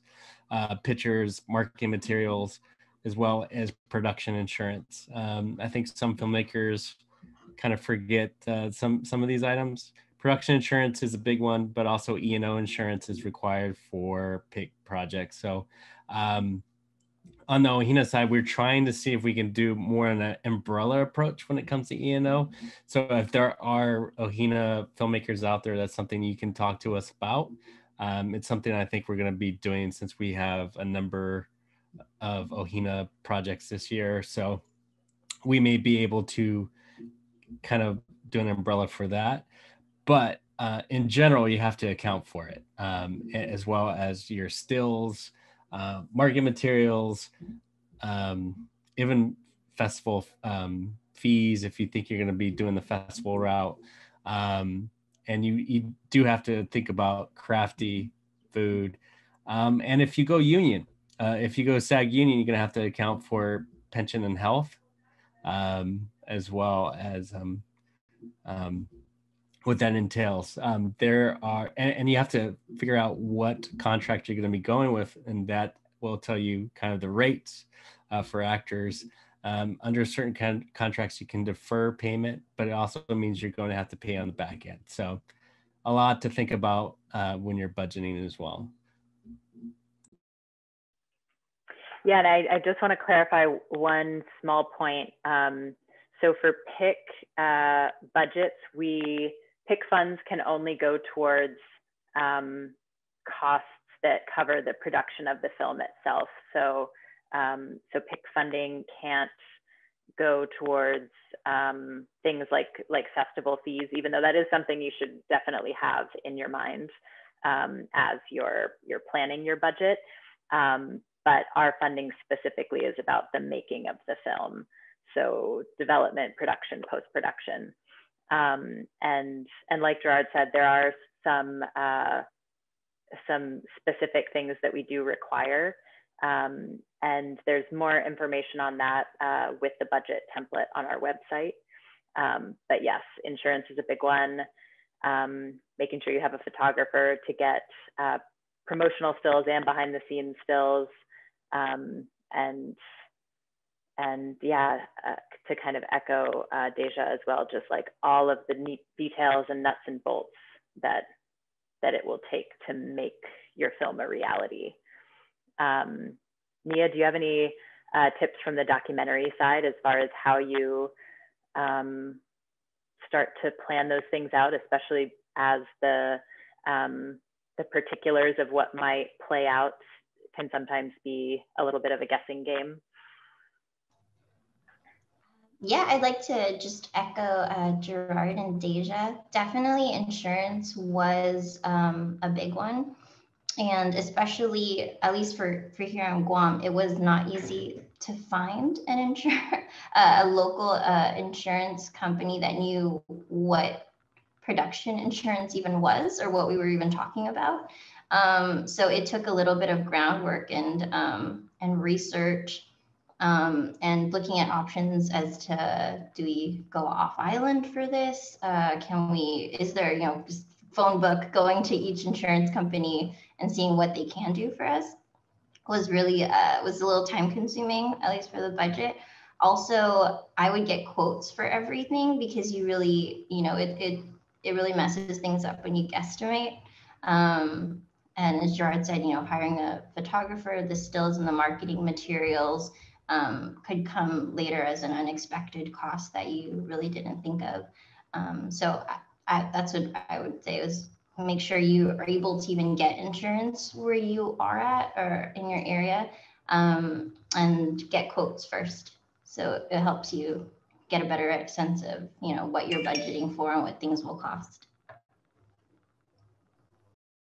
pictures, marketing materials, as well as production insurance. I think some filmmakers kind of forget some of these items. Production insurance is a big one, but also E&O insurance is required for PIC projects. So on the Ohina side, we're trying to see if we can do more of an umbrella approach when it comes to E&O. So if there are Ohina filmmakers out there, that's something you can talk to us about. It's something I think we're going to be doing since we have a number of Ohina projects this year. So we may be able to kind of do an umbrella for that. But in general, you have to account for it, as well as your stills, marketing materials, even festival fees if you think you're going to be doing the festival route. And you do have to think about crafty food. And if you go union, if you go SAG union, you're going to have to account for pension and health, as well as what that entails. There are, and you have to figure out what contract you're going to be going with, and that will tell you kind of the rates for actors. Under certain contracts, you can defer payment, but it also means you're going to have to pay on the back end. So a lot to think about when you're budgeting as well. Yeah, and I just want to clarify one small point. So for PIC budgets, PIC funds can only go towards costs that cover the production of the film itself. So PIC funding can't go towards things like festival fees, even though that is something you should definitely have in your mind as you're planning your budget. But our funding specifically is about the making of the film. So development, production, post-production. And like Gerard said, there are some specific things that we do require. And there's more information on that with the budget template on our website. But yes, insurance is a big one. Making sure you have a photographer to get promotional stills and behind the scenes stills. And yeah, to kind of echo Deja as well, just like all of the neat details and nuts and bolts that it will take to make your film a reality. Nia, do you have any tips from the documentary side as far as how you start to plan those things out, especially as the particulars of what might play out can sometimes be a little bit of a guessing game? Yeah, I'd like to just echo Gerard and Deja. Definitely insurance was a big one. And especially, at least for here on Guam, it was not easy to find an a local insurance company that knew what production insurance even was or what we were even talking about. So it took a little bit of groundwork and research. And looking at options as to, do we go off island for this? Is there, just phone book going to each insurance company and seeing what they can do for us was really, was a little time consuming, at least for the budget. Also, I would get quotes for everything because you really, it really messes things up when you guesstimate. And as Gerard said, hiring a photographer, the stills and the marketing materials, could come later as an unexpected cost that you really didn't think of. So that's what I would say is make sure you are able to even get insurance where you are at or in your area, and get quotes first. So it helps you get a better sense of, what you're budgeting for and what things will cost.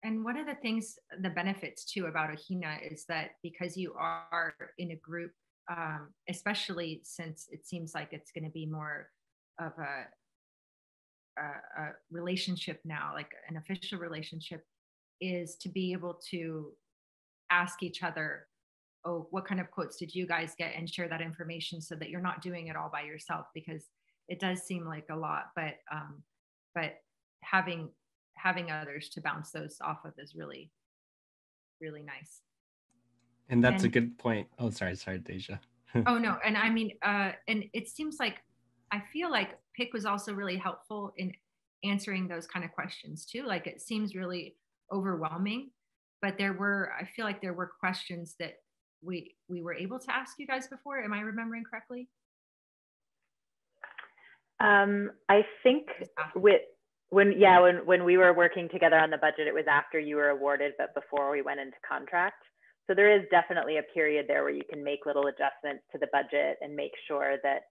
And one of the things, the benefits too about Ohina is that because you are in a group, especially since it seems like it's going to be more of a relationship now, like an official relationship, is to be able to ask each other, oh, what kind of quotes did you guys get, and share that information so that you're not doing it all by yourself, because it does seem like a lot, but having others to bounce those off of is really, really nice. And that's a good point. Oh, sorry, Deja. Oh no, and I mean, and it seems like, I feel like PIC was also really helpful in answering those kind of questions too. Like it seems really overwhelming, but I feel like there were questions that we were able to ask you guys before. Am I remembering correctly? I think when we were working together on the budget, it was after you were awarded, but before we went into contract. So there is definitely a period there where you can make little adjustments to the budget and make sure that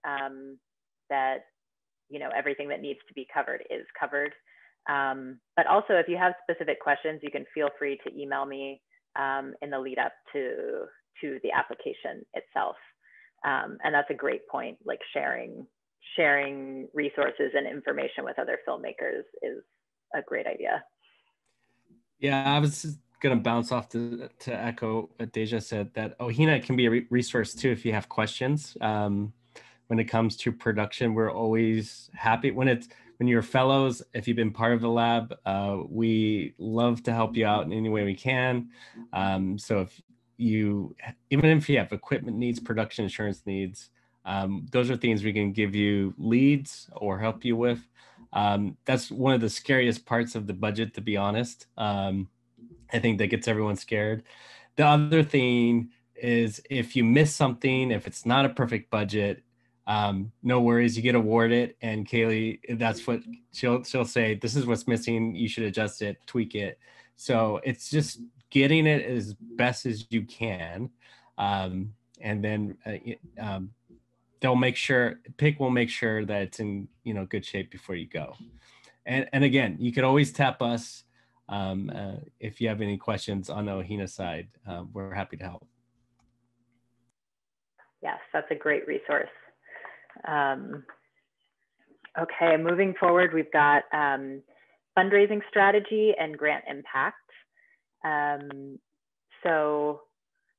everything that needs to be covered is covered. But also, if you have specific questions, you can feel free to email me in the lead up to the application itself. And that's a great point. Like sharing resources and information with other filmmakers is a great idea. Yeah, I was going to bounce off to echo what Deja said, that Ohina can be a resource too if you have questions. When it comes to production, we're always happy when you're fellows. If you've been part of the lab, we love to help you out in any way we can. So even if you have equipment needs, production insurance needs, those are things we can give you leads or help you with. That's one of the scariest parts of the budget, to be honest. I think that gets everyone scared. The other thing is if you miss something, if it's not a perfect budget, no worries, you get awarded. And Kaylee, that's what she'll say, this is what's missing, you should adjust it, tweak it. So it's just getting it as best as you can. And then they'll make sure, PIC will make sure that it's in good shape before you go. And again, you could always tap us if you have any questions on the Ohina side. We're happy to help. Yes, that's a great resource. Okay, moving forward, we've got fundraising strategy and grant impact. So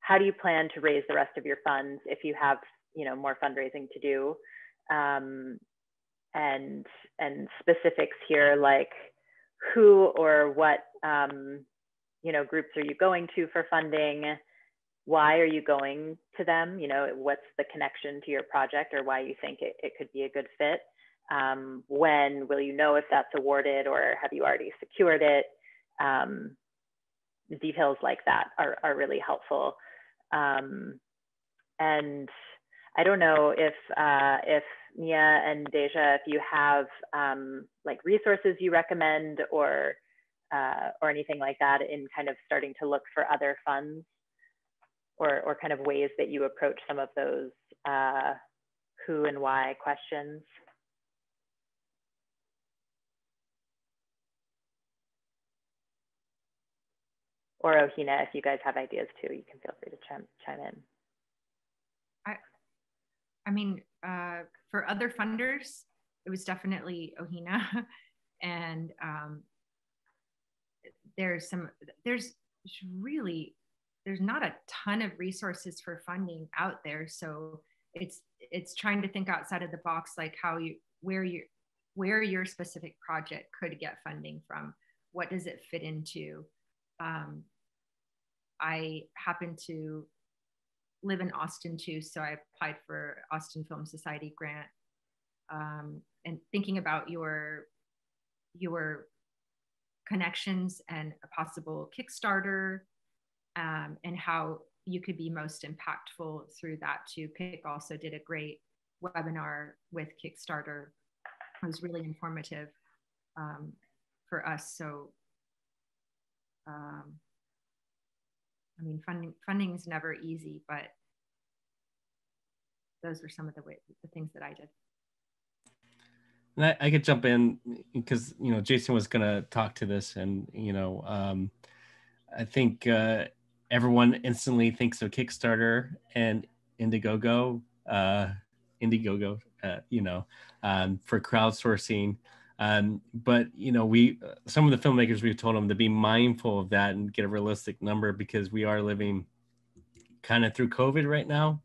how do you plan to raise the rest of your funds if you have more fundraising to do? And specifics here, like who or what groups are you going to for funding? Why are you going to them? What's the connection to your project or why you think it could be a good fit? When will you know if that's awarded or have you already secured it? Details like that are really helpful. And I don't know if Mia and Deja, if you have like resources you recommend or anything like that in kind of starting to look for other funds or kind of ways that you approach some of those who and why questions. Or Ohina, if you guys have ideas too, you can feel free to chime in. I mean, for other funders, it was definitely Ohina. And there's not a ton of resources for funding out there. So it's trying to think outside of the box, like where your specific project could get funding from. What does it fit into? I happen to live in Austin too, so I applied for Austin Film Society grant, and thinking about your connections and a possible Kickstarter, and how you could be most impactful through that too. PIC also did a great webinar with Kickstarter. It was really informative for us. So I mean, funding is never easy, but those were some of the things that I did. And I could jump in because, Jason was going to talk to this and, I think everyone instantly thinks of Kickstarter and Indiegogo, for crowdsourcing. But some of the filmmakers, we've told them to be mindful of that and get a realistic number because we are living kind of through COVID right now,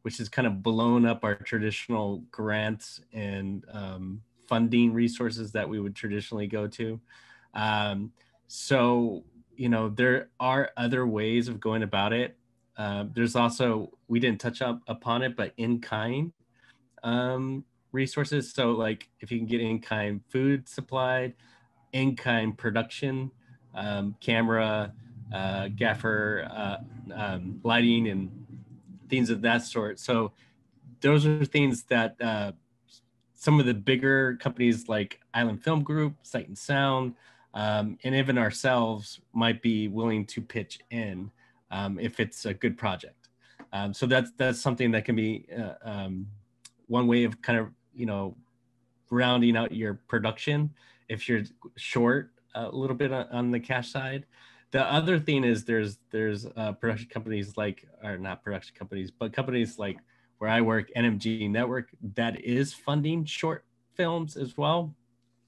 which has kind of blown up our traditional grants and funding resources that we would traditionally go to. So, there are other ways of going about it. There's also, we didn't touch upon it, but in-kind resources. So like if you can get in-kind food supplied, in-kind production, camera, gaffer, lighting, and things of that sort. So those are things that some of the bigger companies like Island Film Group, Sight and Sound, and even ourselves might be willing to pitch in if it's a good project. So that's something that can be one way of kind of, rounding out your production if you're short a little bit on the cash side. The other thing is there's production companies like, or not production companies, but companies like where I work, NMG Network, that is funding short films as well,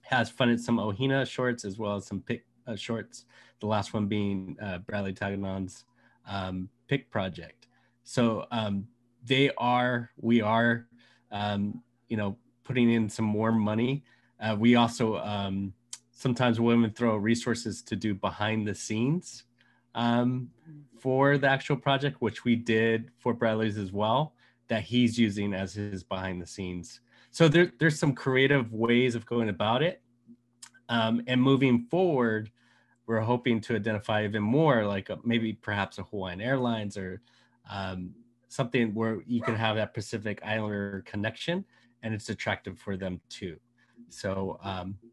has funded some Ohina shorts as well as some PIC shorts, the last one being Bradley Taganon's PIC project. So we are, putting in some more money. We also sometimes women throw resources to do behind the scenes for the actual project, which we did for Bradley's as well, that he's using as his behind the scenes. So there's some creative ways of going about it. And moving forward, we're hoping to identify even more, like maybe perhaps a Hawaiian Airlines or something where you can have that Pacific Islander connection, and it's attractive for them too. So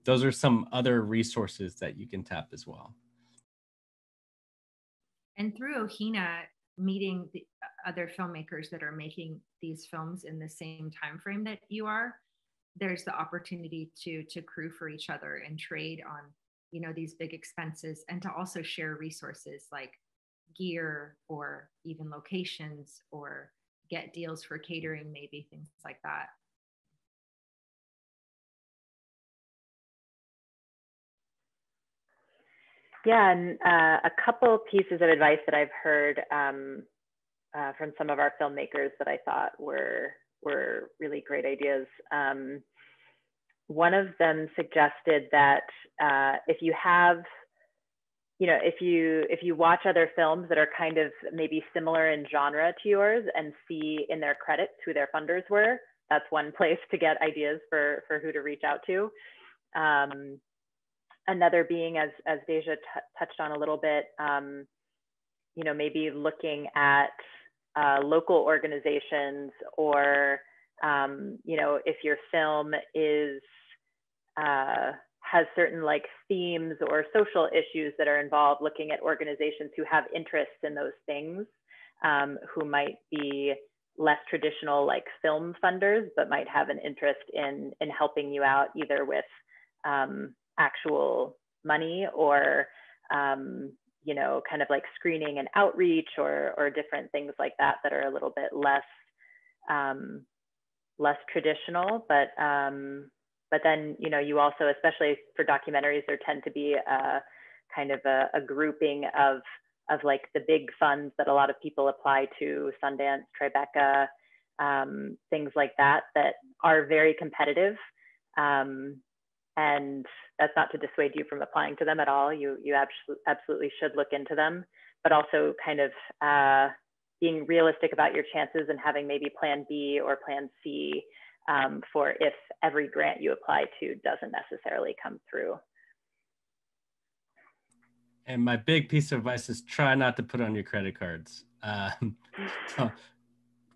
those are some other resources that you can tap as well. And through Ohina, meeting the other filmmakers that are making these films in the same time frame that you are, there's the opportunity to crew for each other and trade on, these big expenses, and to also share resources like gear or even locations, or get deals for catering, maybe things like that. Yeah, and a couple pieces of advice that I've heard from some of our filmmakers that I thought were really great ideas. One of them suggested that if you have, if you watch other films that are kind of maybe similar in genre to yours and see in their credits who their funders were, that's one place to get ideas for who to reach out to. Another being, as Deja touched on a little bit, maybe looking at local organizations, or if your film is has certain like themes or social issues that are involved, looking at organizations who have interests in those things, who might be less traditional like film funders, but might have an interest in helping you out either with actual money or kind of like screening and outreach, or different things like that are a little bit less traditional. But then you also, especially for documentaries, there tend to be a kind of a grouping of like the big funds that a lot of people apply to, Sundance, Tribeca, things like that are very competitive. And that's not to dissuade you from applying to them at all. You absolutely should look into them, but also kind of being realistic about your chances and having maybe plan B or plan C for if every grant you apply to doesn't necessarily come through. And my big piece of advice is try not to put on your credit cards.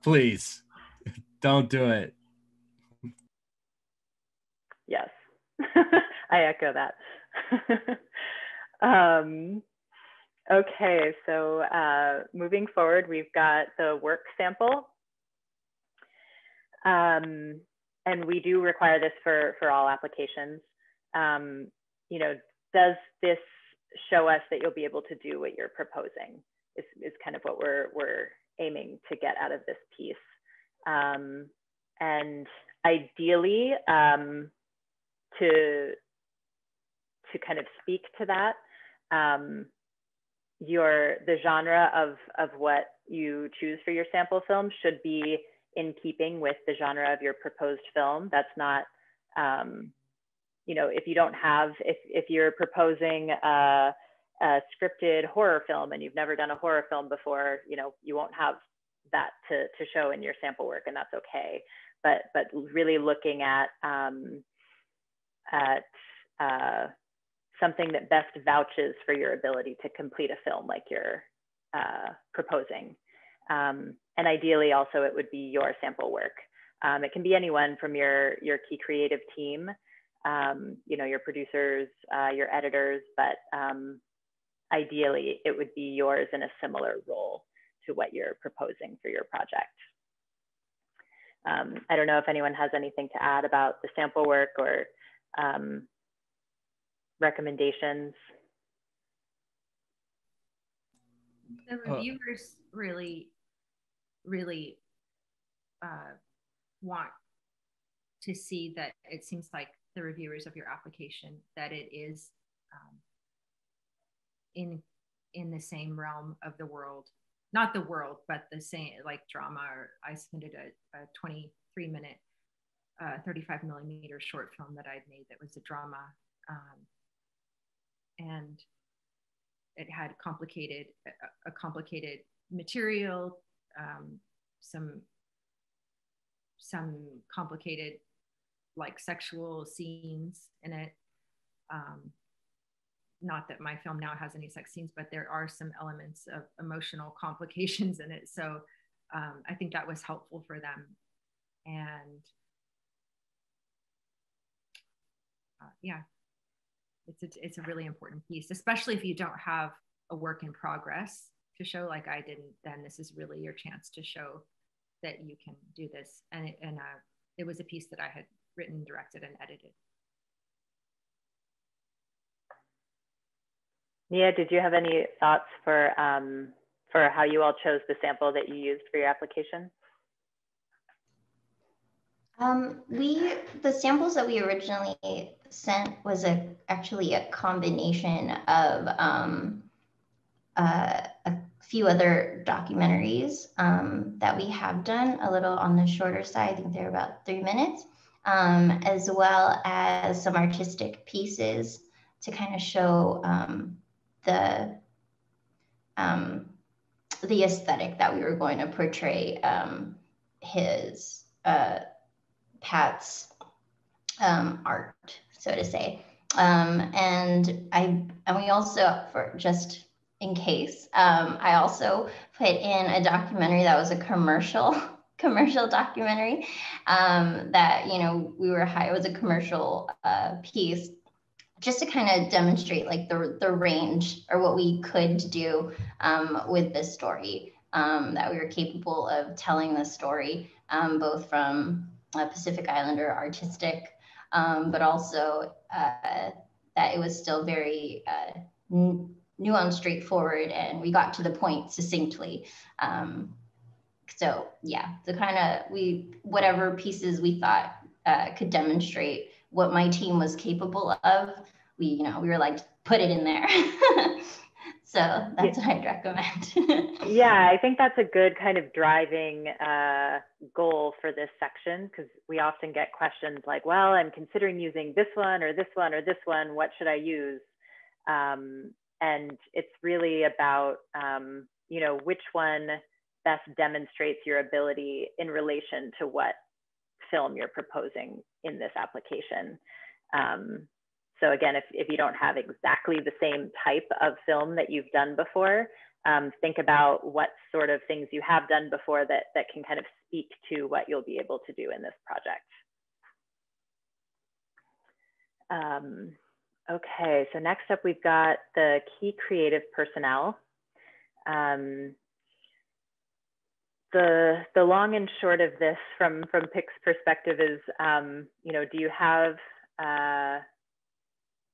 Please, don't do it. Yes, I echo that. Okay, so moving forward, we've got the work sample. And we do require this for all applications. Does this show us that you'll be able to do what you're proposing is kind of what we're aiming to get out of this piece. And ideally, to kind of speak to that, the genre of what you choose for your sample film should be in keeping with the genre of your proposed film. That's not, if you don't have, if you're proposing a scripted horror film and you've never done a horror film before, you won't have that to show in your sample work, and that's okay. But really looking at something that best vouches for your ability to complete a film like you're proposing. And ideally also it would be your sample work. It can be anyone from your key creative team, your producers, your editors, but ideally it would be yours in a similar role to what you're proposing for your project. I don't know if anyone has anything to add about the sample work or recommendations. The reviewers really want to see that. It seems like the reviewers of your application, that it is in the same realm of the world, not the world, but the same, like drama. Or I submitted a 23-minute 35 millimeter short film that I'd made that was a drama, and it had a complicated material, some complicated like sexual scenes in it. Not that my film now has any sex scenes, but there are some elements of emotional complications in it. So I think that was helpful for them. And yeah, it's a really important piece, especially if you don't have a work in progress to show like I didn't, then this is really your chance to show that you can do this. And it was a piece that I had written, directed, and edited. Nia, did you have any thoughts for how you all chose the sample that you used for your application? The samples that we originally sent was actually a combination of a few other documentaries that we have done, a little on the shorter side. I think they're about 3 minutes, as well as some artistic pieces to kind of show the aesthetic that we were going to portray Pat's art, so to say. And we also, for just in case, I also put in a documentary that was a commercial documentary that, you know, it was a commercial piece, just to kind of demonstrate like the range or what we could do with this story, that we were capable of telling the story, both from a Pacific Islander artistic, but also that it was still very nuanced, straightforward, and we got to the point succinctly. So yeah, the kind of whatever pieces we thought could demonstrate what my team was capable of, we were like, put it in there. So that's what I'd recommend. Yeah, I think that's a good kind of driving goal for this section, because we often get questions like, well, I'm considering using this one or this one or this one, what should I use? And it's really about, which one best demonstrates your ability in relation to what film you're proposing in this application. So again, if you don't have exactly the same type of film that you've done before, think about what sort of things you have done before that can kind of speak to what you'll be able to do in this project. Okay, so next up we've got the key creative personnel. The long and short of this from PIC's perspective is, do you have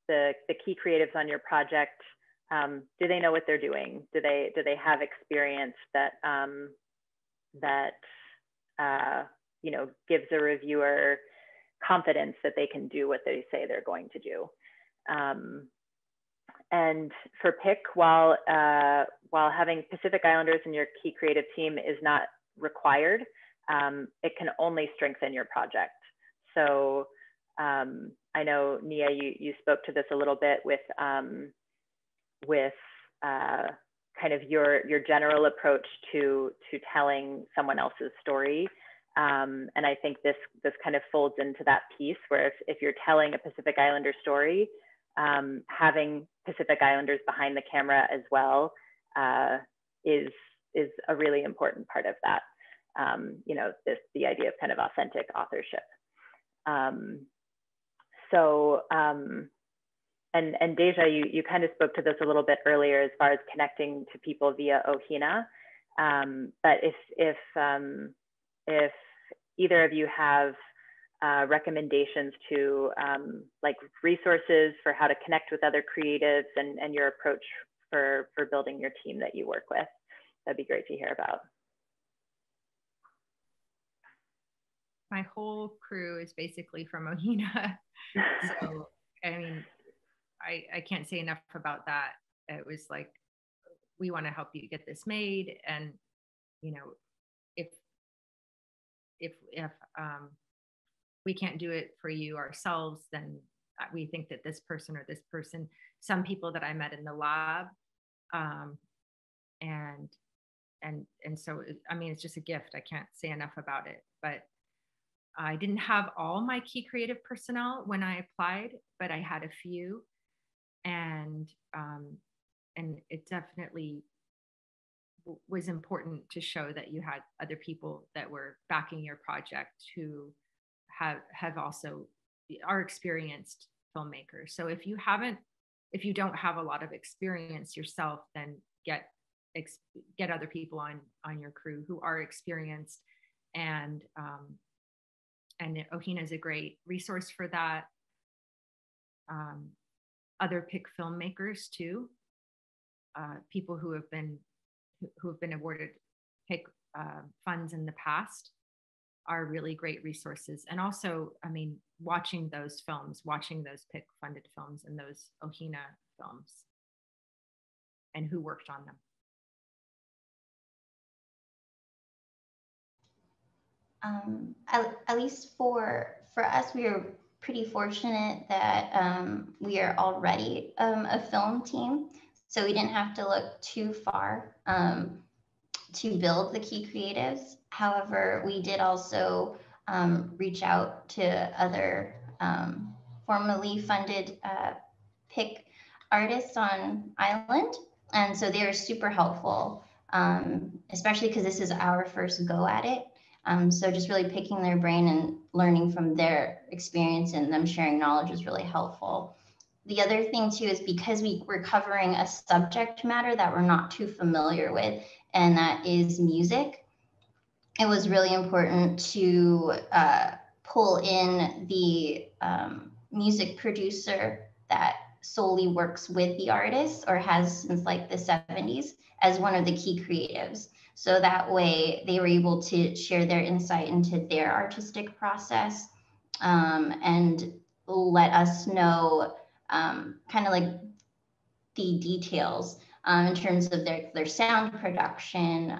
the key creatives on your project? Do they know what they're doing? Do they have experience that gives a reviewer confidence that they can do what they say they're going to do? And for PIC, while having Pacific Islanders in your key creative team is not required, it can only strengthen your project. So I know, Nia, you spoke to this a little bit with kind of your general approach to telling someone else's story. And I think this kind of folds into that piece where if you're telling a Pacific Islander story, having Pacific Islanders behind the camera as well is a really important part of that. The idea of kind of authentic authorship. And Deja, you kind of spoke to this a little bit earlier as far as connecting to people via Ohina. But if either of you have recommendations to like resources for how to connect with other creatives and your approach for building your team that you work with, that'd be great to hear about. My whole crew is basically from Ohina. So, I mean, I can't say enough about that. it was like, we want to help you get this made. And, you know, if we can't do it for you ourselves, then we think that this person or this person, some people that I met in the lab, and so, I mean, it's just a gift. I can't say enough about it. But I didn't have all my key creative personnel when I applied, but I had a few, and it definitely was important to show that you had other people that were backing your project who have also are experienced filmmakers. So if you don't have a lot of experience yourself, then get other people on your crew who are experienced, and Ohina is a great resource for that. Other PIC filmmakers too, people who have been awarded PIC funds in the past are really great resources. And also, I mean, watching those PIC funded films and those Ohina films and who worked on them. At least for us, we are pretty fortunate that we are already a film team. So we didn't have to look too far to build the key creatives. However, we did also reach out to other formerly funded PIC artists on island. And so they were super helpful, especially because this is our first go at it. So just really picking their brain and learning from their experience and them sharing knowledge was really helpful. The other thing too is because we're covering a subject matter that we're not too familiar with, and that is music, it was really important to pull in the music producer that solely works with the artist or has since like the 70s as one of the key creatives. So that way they were able to share their insight into their artistic process, and let us know kind of like the details in terms of their sound production,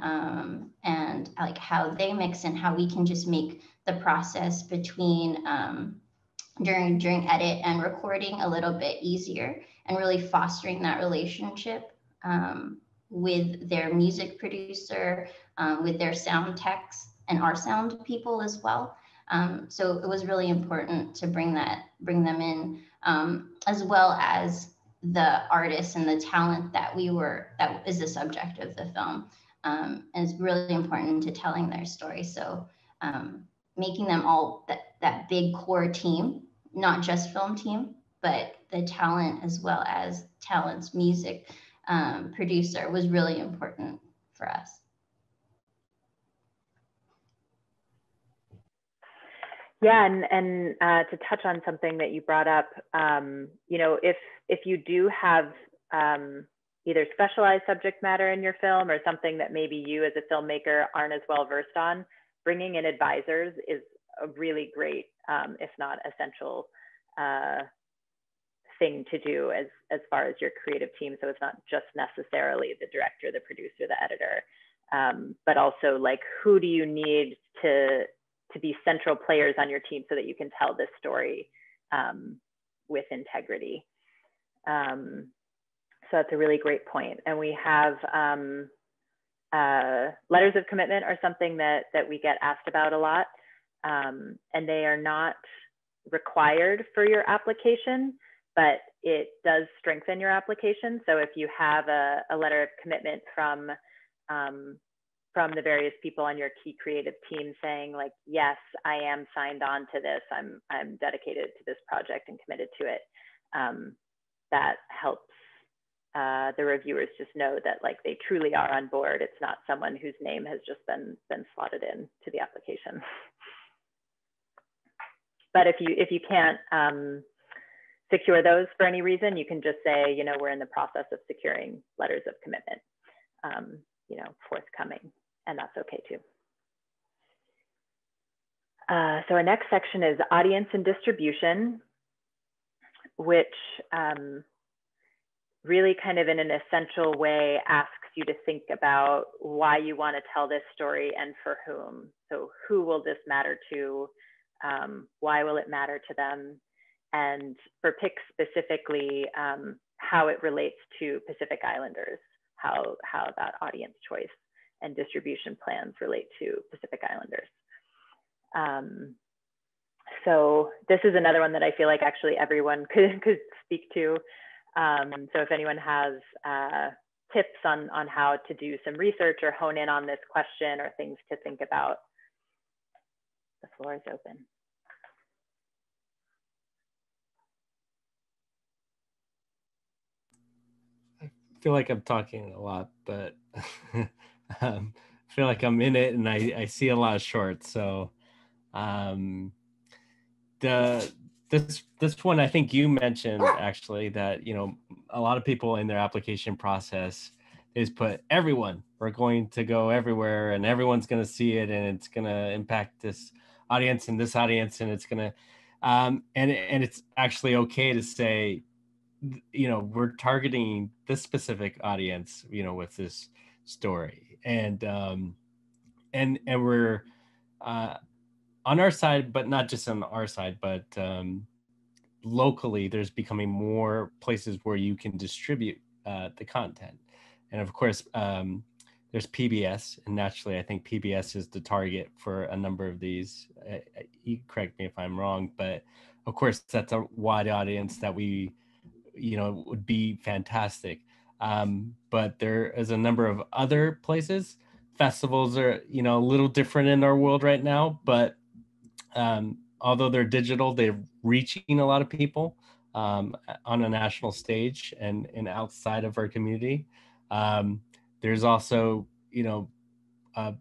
and like how they mix and how we can just make the process between during edit and recording a little bit easier, and really fostering that relationship with their music producer, with their sound techs and our sound people as well. So it was really important to bring them in, as well as the artists and the talent that is the subject of the film. And it's really important to telling their story. So making them all that big core team, not just film team, but the talent as well as talent's music producer was really important for us. Yeah, and to touch on something that you brought up, you know, if you do have either specialized subject matter in your film or something that maybe you as a filmmaker aren't as well versed on, bringing in advisors is a really great, if not essential, thing to do as far as your creative team. So it's not just necessarily the director, the producer, the editor, but also like, who do you need to be central players on your team so that you can tell this story with integrity. So that's a really great point. And we have letters of commitment are something that we get asked about a lot, and they are not required for your application, but it does strengthen your application. So if you have a letter of commitment from the various people on your key creative team saying like, yes, I am signed on to this, I'm dedicated to this project and committed to it, that helps the reviewers just know that like they truly are on board. It's not someone whose name has just been slotted in to the application. But if you can't secure those for any reason, you can just say, you know, we're in the process of securing letters of commitment, you know, forthcoming, and that's okay too. So our next section is audience and distribution, which really kind of in an essential way asks you to think about why you want to tell this story and for whom. So who will this matter to? Why will it matter to them? And for PIC specifically, how it relates to Pacific Islanders, how that audience choice and distribution plans relate to Pacific Islanders. So this is another one that I feel like actually everyone could speak to. So if anyone has tips on how to do some research or hone in on this question or things to think about, the floor is open. I feel like I'm talking a lot, but I feel like I'm in it and I see a lot of shorts. So this one, I think you mentioned actually that, you know, a lot of people in their application process is put everyone, we're going to go everywhere and everyone's going to see it and it's going to impact this audience and it's going to, and it's actually okay to say, you know, we're targeting this specific audience, you know, with this story and we're, on our side, but not just on our side, but locally, there's becoming more places where you can distribute the content. And of course, there's PBS, and naturally, I think PBS is the target for a number of these. You correct me if I'm wrong, but of course, that's a wide audience that we, you know, would be fantastic. But there is a number of other places. Festivals are, you know, a little different in our world right now, but although they're digital, they're reaching a lot of people on a national stage and outside of our community. There's also, you know,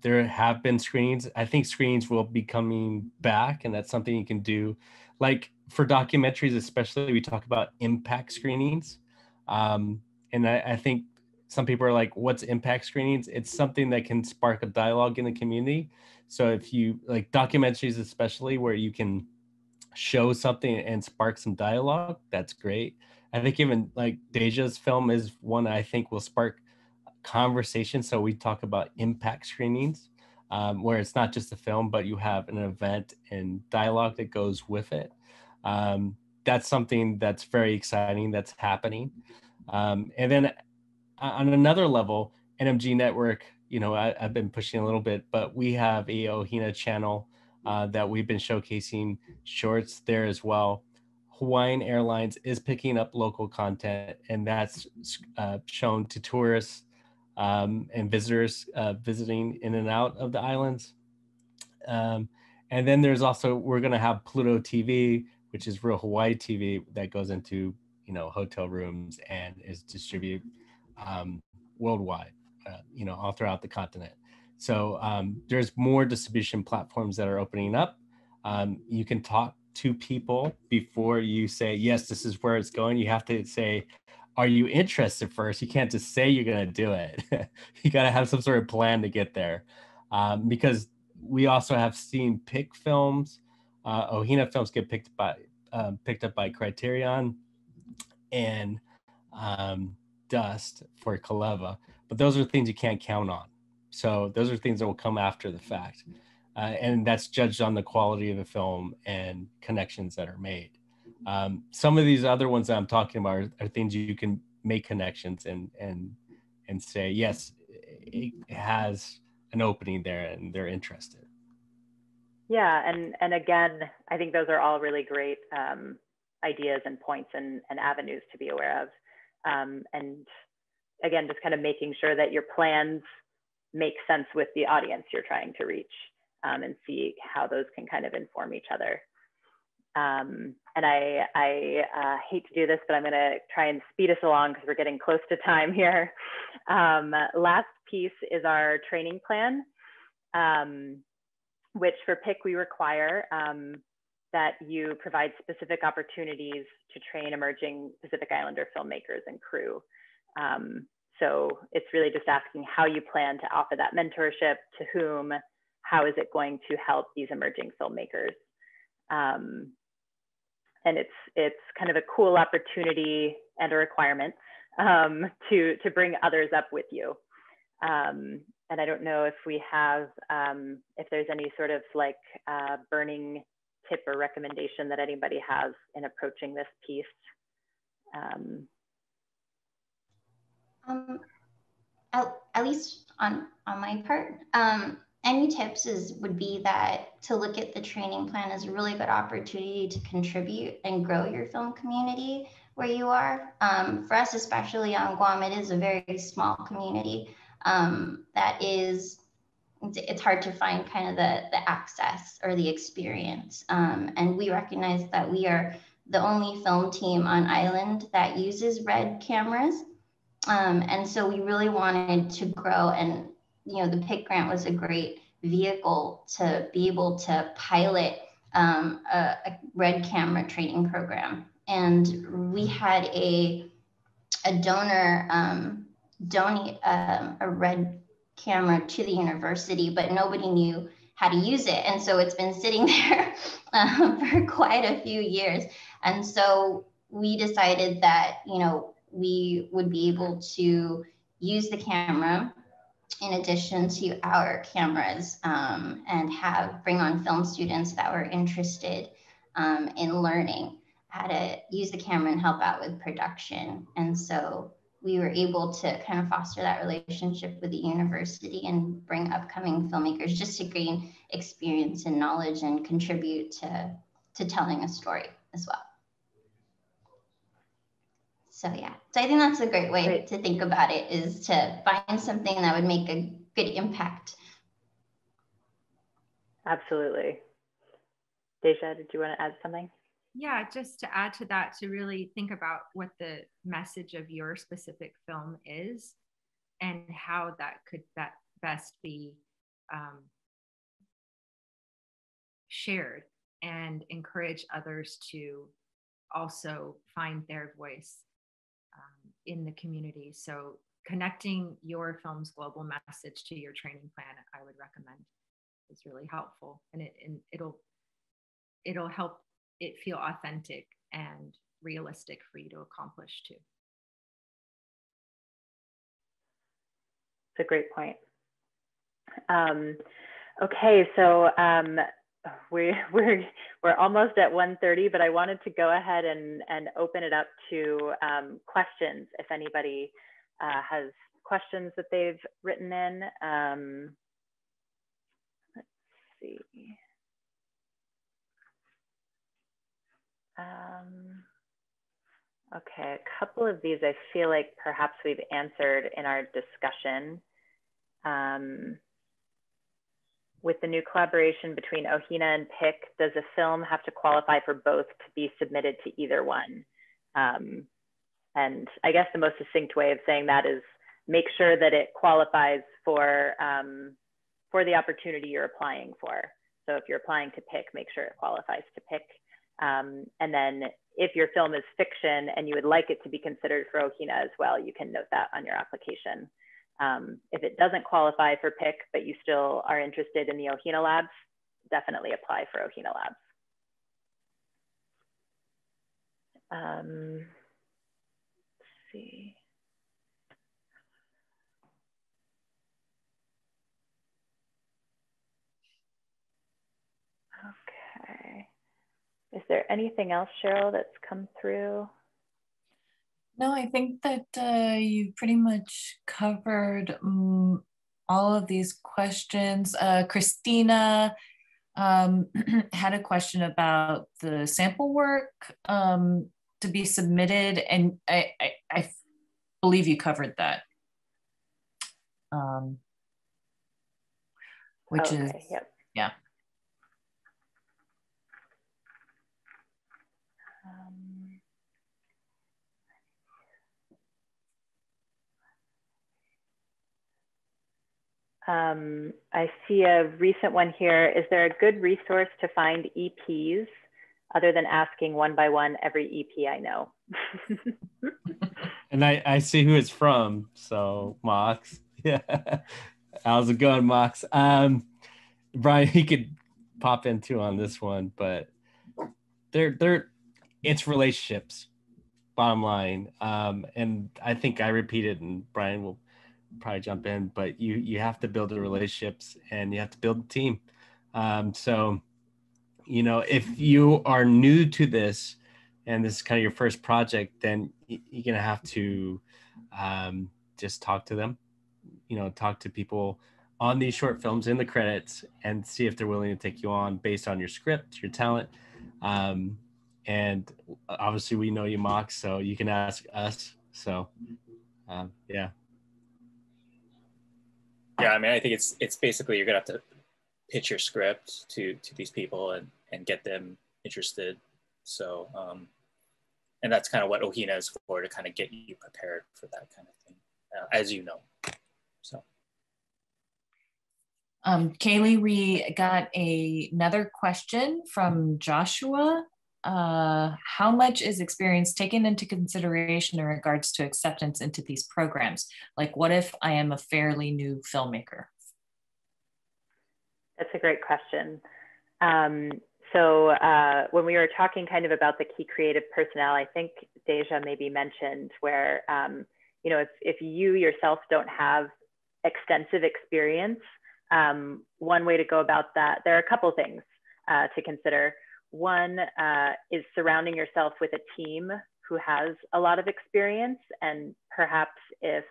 there have been screenings. I think screenings will be coming back, and that's something you can do. Like for documentaries, especially, we talk about impact screenings. And I think some people are like, what's impact screenings? It's something that can spark a dialogue in the community. So if you like documentaries, especially where you can show something and spark some dialogue, that's great. I think even like Deja's film is one I think will spark conversation. So we talk about impact screenings, where it's not just a film, but you have an event and dialogue that goes with it. That's something that's very exciting that's happening. And then on another level, NMG Network, you know, I've been pushing a little bit, but we have a Ohina channel that we've been showcasing shorts there as well. Hawaiian Airlines is picking up local content, and that's shown to tourists and visitors visiting in and out of the islands. And then there's also, we're going to have Pluto TV, which is Real Hawaii TV that goes into, you know, hotel rooms and is distributed worldwide, you know, all throughout the continent. So there's more distribution platforms that are opening up. You can talk to people before you say, yes, this is where it's going. You have to say, are you interested first? You can't just say you're going to do it. You got to have some sort of plan to get there. Because we also have seen PIC films, Ohina films get picked up by Criterion and Dust for Kaleva, but those are things you can't count on. So those are things that will come after the fact. And that's judged on the quality of the film and connections that are made. Some of these other ones that I'm talking about are things you can make connections and say, yes, it has an opening there and they're interested. Yeah, and again, I think those are all really great ideas and points and avenues to be aware of. And again, just kind of making sure that your plans make sense with the audience you're trying to reach, and see how those can kind of inform each other. And I hate to do this, but I'm going to try and speed us along because we're getting close to time here. Last piece is our training plan, which for PIC we require that you provide specific opportunities to train emerging Pacific Islander filmmakers and crew. So it's really just asking how you plan to offer that mentorship, to whom, how is it going to help these emerging filmmakers. And it's kind of a cool opportunity and a requirement to bring others up with you. And I don't know if we have, if there's any sort of like burning tip or recommendation that anybody has in approaching this piece. At least on my part, any tips would be that to look at the training plan as a really good opportunity to contribute and grow your film community where you are. For us, especially on Guam, it is a very small community that is, it's hard to find kind of the access or the experience. And we recognize that we are the only film team on island that uses RED cameras. And so we really wanted to grow, and the PIC grant was a great vehicle to be able to pilot a RED camera training program. And we had a donor donate a RED camera to the university, but nobody knew how to use it. And so it's been sitting there for quite a few years. And so we decided that, we would be able to use the camera in addition to our cameras and bring on film students that were interested in learning how to use the camera and help out with production. And so we were able to kind of foster that relationship with the university and bring upcoming filmmakers just to gain experience and knowledge and contribute to telling a story as well. So yeah, so I think that's a great way to think about it, is to find something that would make a good impact. Absolutely. Deja, did you want to add something? Yeah, just to add to that, to really think about what the message of your specific film is and how that could best be shared, and encourage others to also find their voice in the community. So connecting your film's global message to your training plan, I would recommend, is really helpful, and it'll help it feel authentic and realistic for you to accomplish too. It's a great point. Okay, so we're almost at 1:30, but I wanted to go ahead and open it up to questions if anybody has questions that they've written in. Let's see. Okay, a couple of these I feel like perhaps we've answered in our discussion. With the new collaboration between OHINA and PIC, does a film have to qualify for both to be submitted to either one? And I guess the most succinct way of saying that is make sure that it qualifies for the opportunity you're applying for. So if you're applying to PIC, make sure it qualifies to PIC. And then if your film is fiction and you would like it to be considered for OHINA as well, you can note that on your application. If it doesn't qualify for PIC, but you still are interested in the OHINA Labs, definitely apply for OHINA Labs. Let's see. Okay. Is there anything else, Cheryl, that's come through? No, I think that you pretty much covered all of these questions. Christina had a question about the sample work to be submitted, and I believe you covered that. Which is, yep. Yeah. I see a recent one here. Is there a good resource to find EPs other than asking one by one every EP I know? And I see who it's from. So Mox, yeah. How's it going, Mox? Brian, he could pop in too on this one, but it's relationships. bottom line. And I think I repeat it, and Brian will probably jump in, but you have to build the relationships and you have to build a team. So, you know, if you are new to this and this is kind of your first project, then you're going to have to just talk to them, you know, talk to people on these short films in the credits and see if they're willing to take you on based on your script, your talent. And obviously we know you, Mox, so you can ask us. So yeah. Yeah, I mean, I think it's basically you're gonna have to pitch your script to these people and get them interested. So and that's kind of what Ohina is for, to kind of get you prepared for that kind of thing, as you know. So Kaylee, we got another question from Joshua. How much is experience taken into consideration in regards to acceptance into these programs? Like, what if I am a fairly new filmmaker? That's a great question. So when we were talking kind of about the key creative personnel, I think Deja maybe mentioned where, you know, if you yourself don't have extensive experience, one way to go about that, there are a couple things to consider. One is surrounding yourself with a team who has a lot of experience, and perhaps if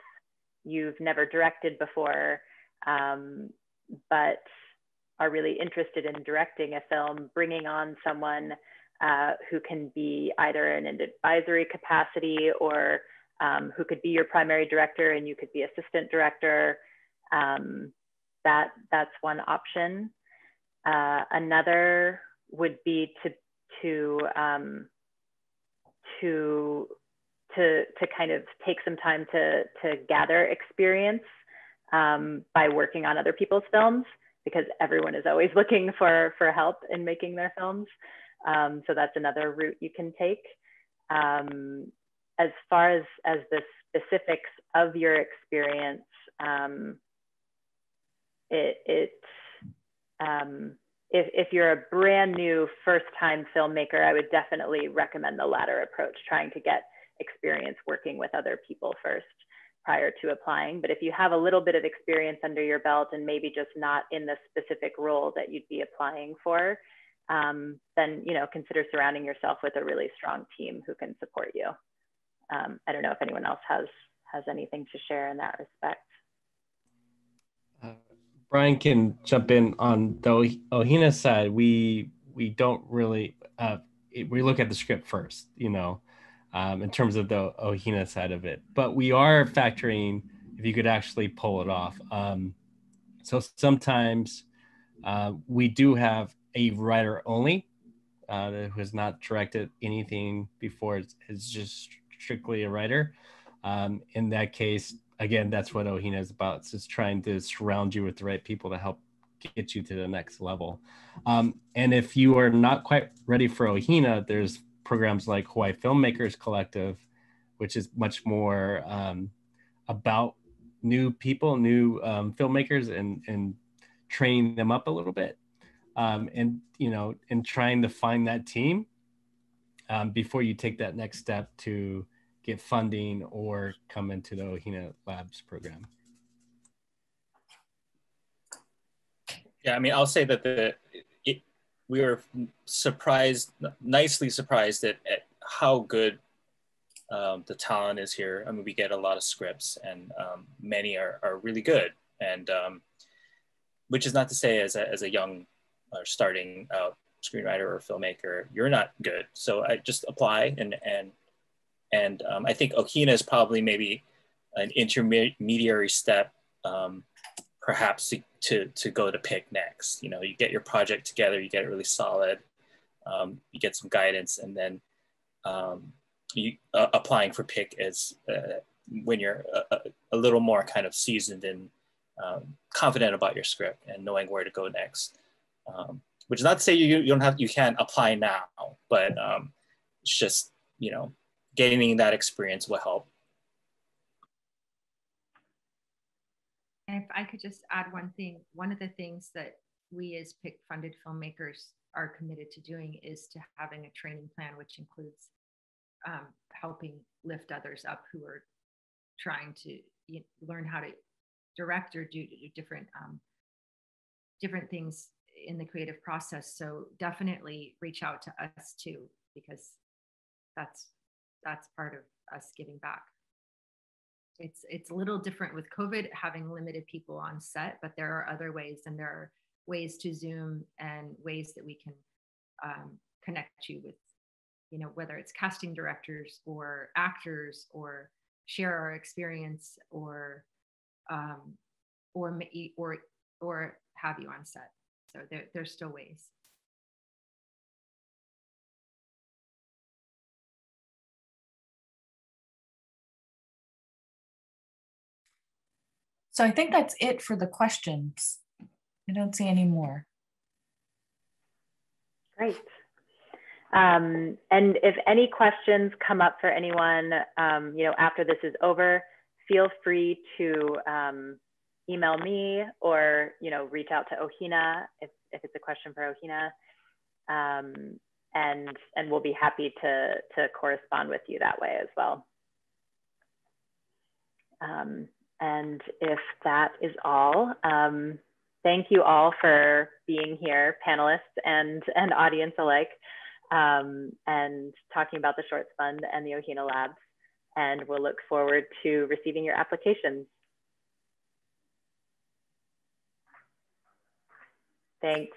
you've never directed before, but are really interested in directing a film, bringing on someone who can be either in an advisory capacity or who could be your primary director and you could be assistant director. That's one option. Another would be to kind of take some time to gather experience by working on other people's films, because everyone is always looking for help in making their films. So that's another route you can take. As far as the specifics of your experience, if you're a brand new first-time filmmaker, I would definitely recommend the latter approach, trying to get experience working with other people first prior to applying. But if you have a little bit of experience under your belt and maybe just not in the specific role that you'd be applying for, then, you know, consider surrounding yourself with a really strong team who can support you. I don't know if anyone else has anything to share in that respect. Brian can jump in on the Ohina side. We don't really we look at the script first, you know, in terms of the Ohina side of it. But we are factoring if you could actually pull it off. So sometimes we do have a writer only who has not directed anything before. It's just strictly a writer. In that case, again, that's what Ohina is about. It's just trying to surround you with the right people to help get you to the next level. And if you are not quite ready for Ohina, there's programs like Hawaii Filmmakers Collective, which is much more about new people, new filmmakers, and training them up a little bit. And, you know, and trying to find that team before you take that next step to get funding or come into the Ohina Labs program. Yeah, I mean, I'll say that we were surprised, nicely surprised at how good the talent is here. I mean, we get a lot of scripts, and many are really good. And which is not to say as a young or starting out screenwriter or filmmaker, you're not good. So I just apply, and I think Ohina is probably maybe an intermediary step, perhaps to go to PIC next. You know, you get your project together, you get it really solid, you get some guidance, and then you applying for PIC is when you're a little more kind of seasoned and confident about your script and knowing where to go next. Which is not to say you can't apply now, but it's just, you know, gaining that experience will help. And if I could just add one thing, one of the things that we as PIC funded filmmakers are committed to doing is to having a training plan, which includes helping lift others up who are trying to learn how to direct or do different different things in the creative process. So definitely reach out to us too, because that's part of us giving back. It's a little different with COVID having limited people on set, but there are other ways, and there are ways to Zoom and ways that we can connect you with, whether it's casting directors or actors, or share our experience, or have you on set. So there's still ways. So I think that's it for the questions. I don't see any more. Great. And if any questions come up for anyone, after this is over, feel free to email me, or reach out to Ohina if it's a question for Ohina, and we'll be happy to correspond with you that way as well. And if that is all, thank you all for being here, panelists and audience alike, and talking about the Shorts Fund and the Ohina Labs. And we'll look forward to receiving your applications. Thanks.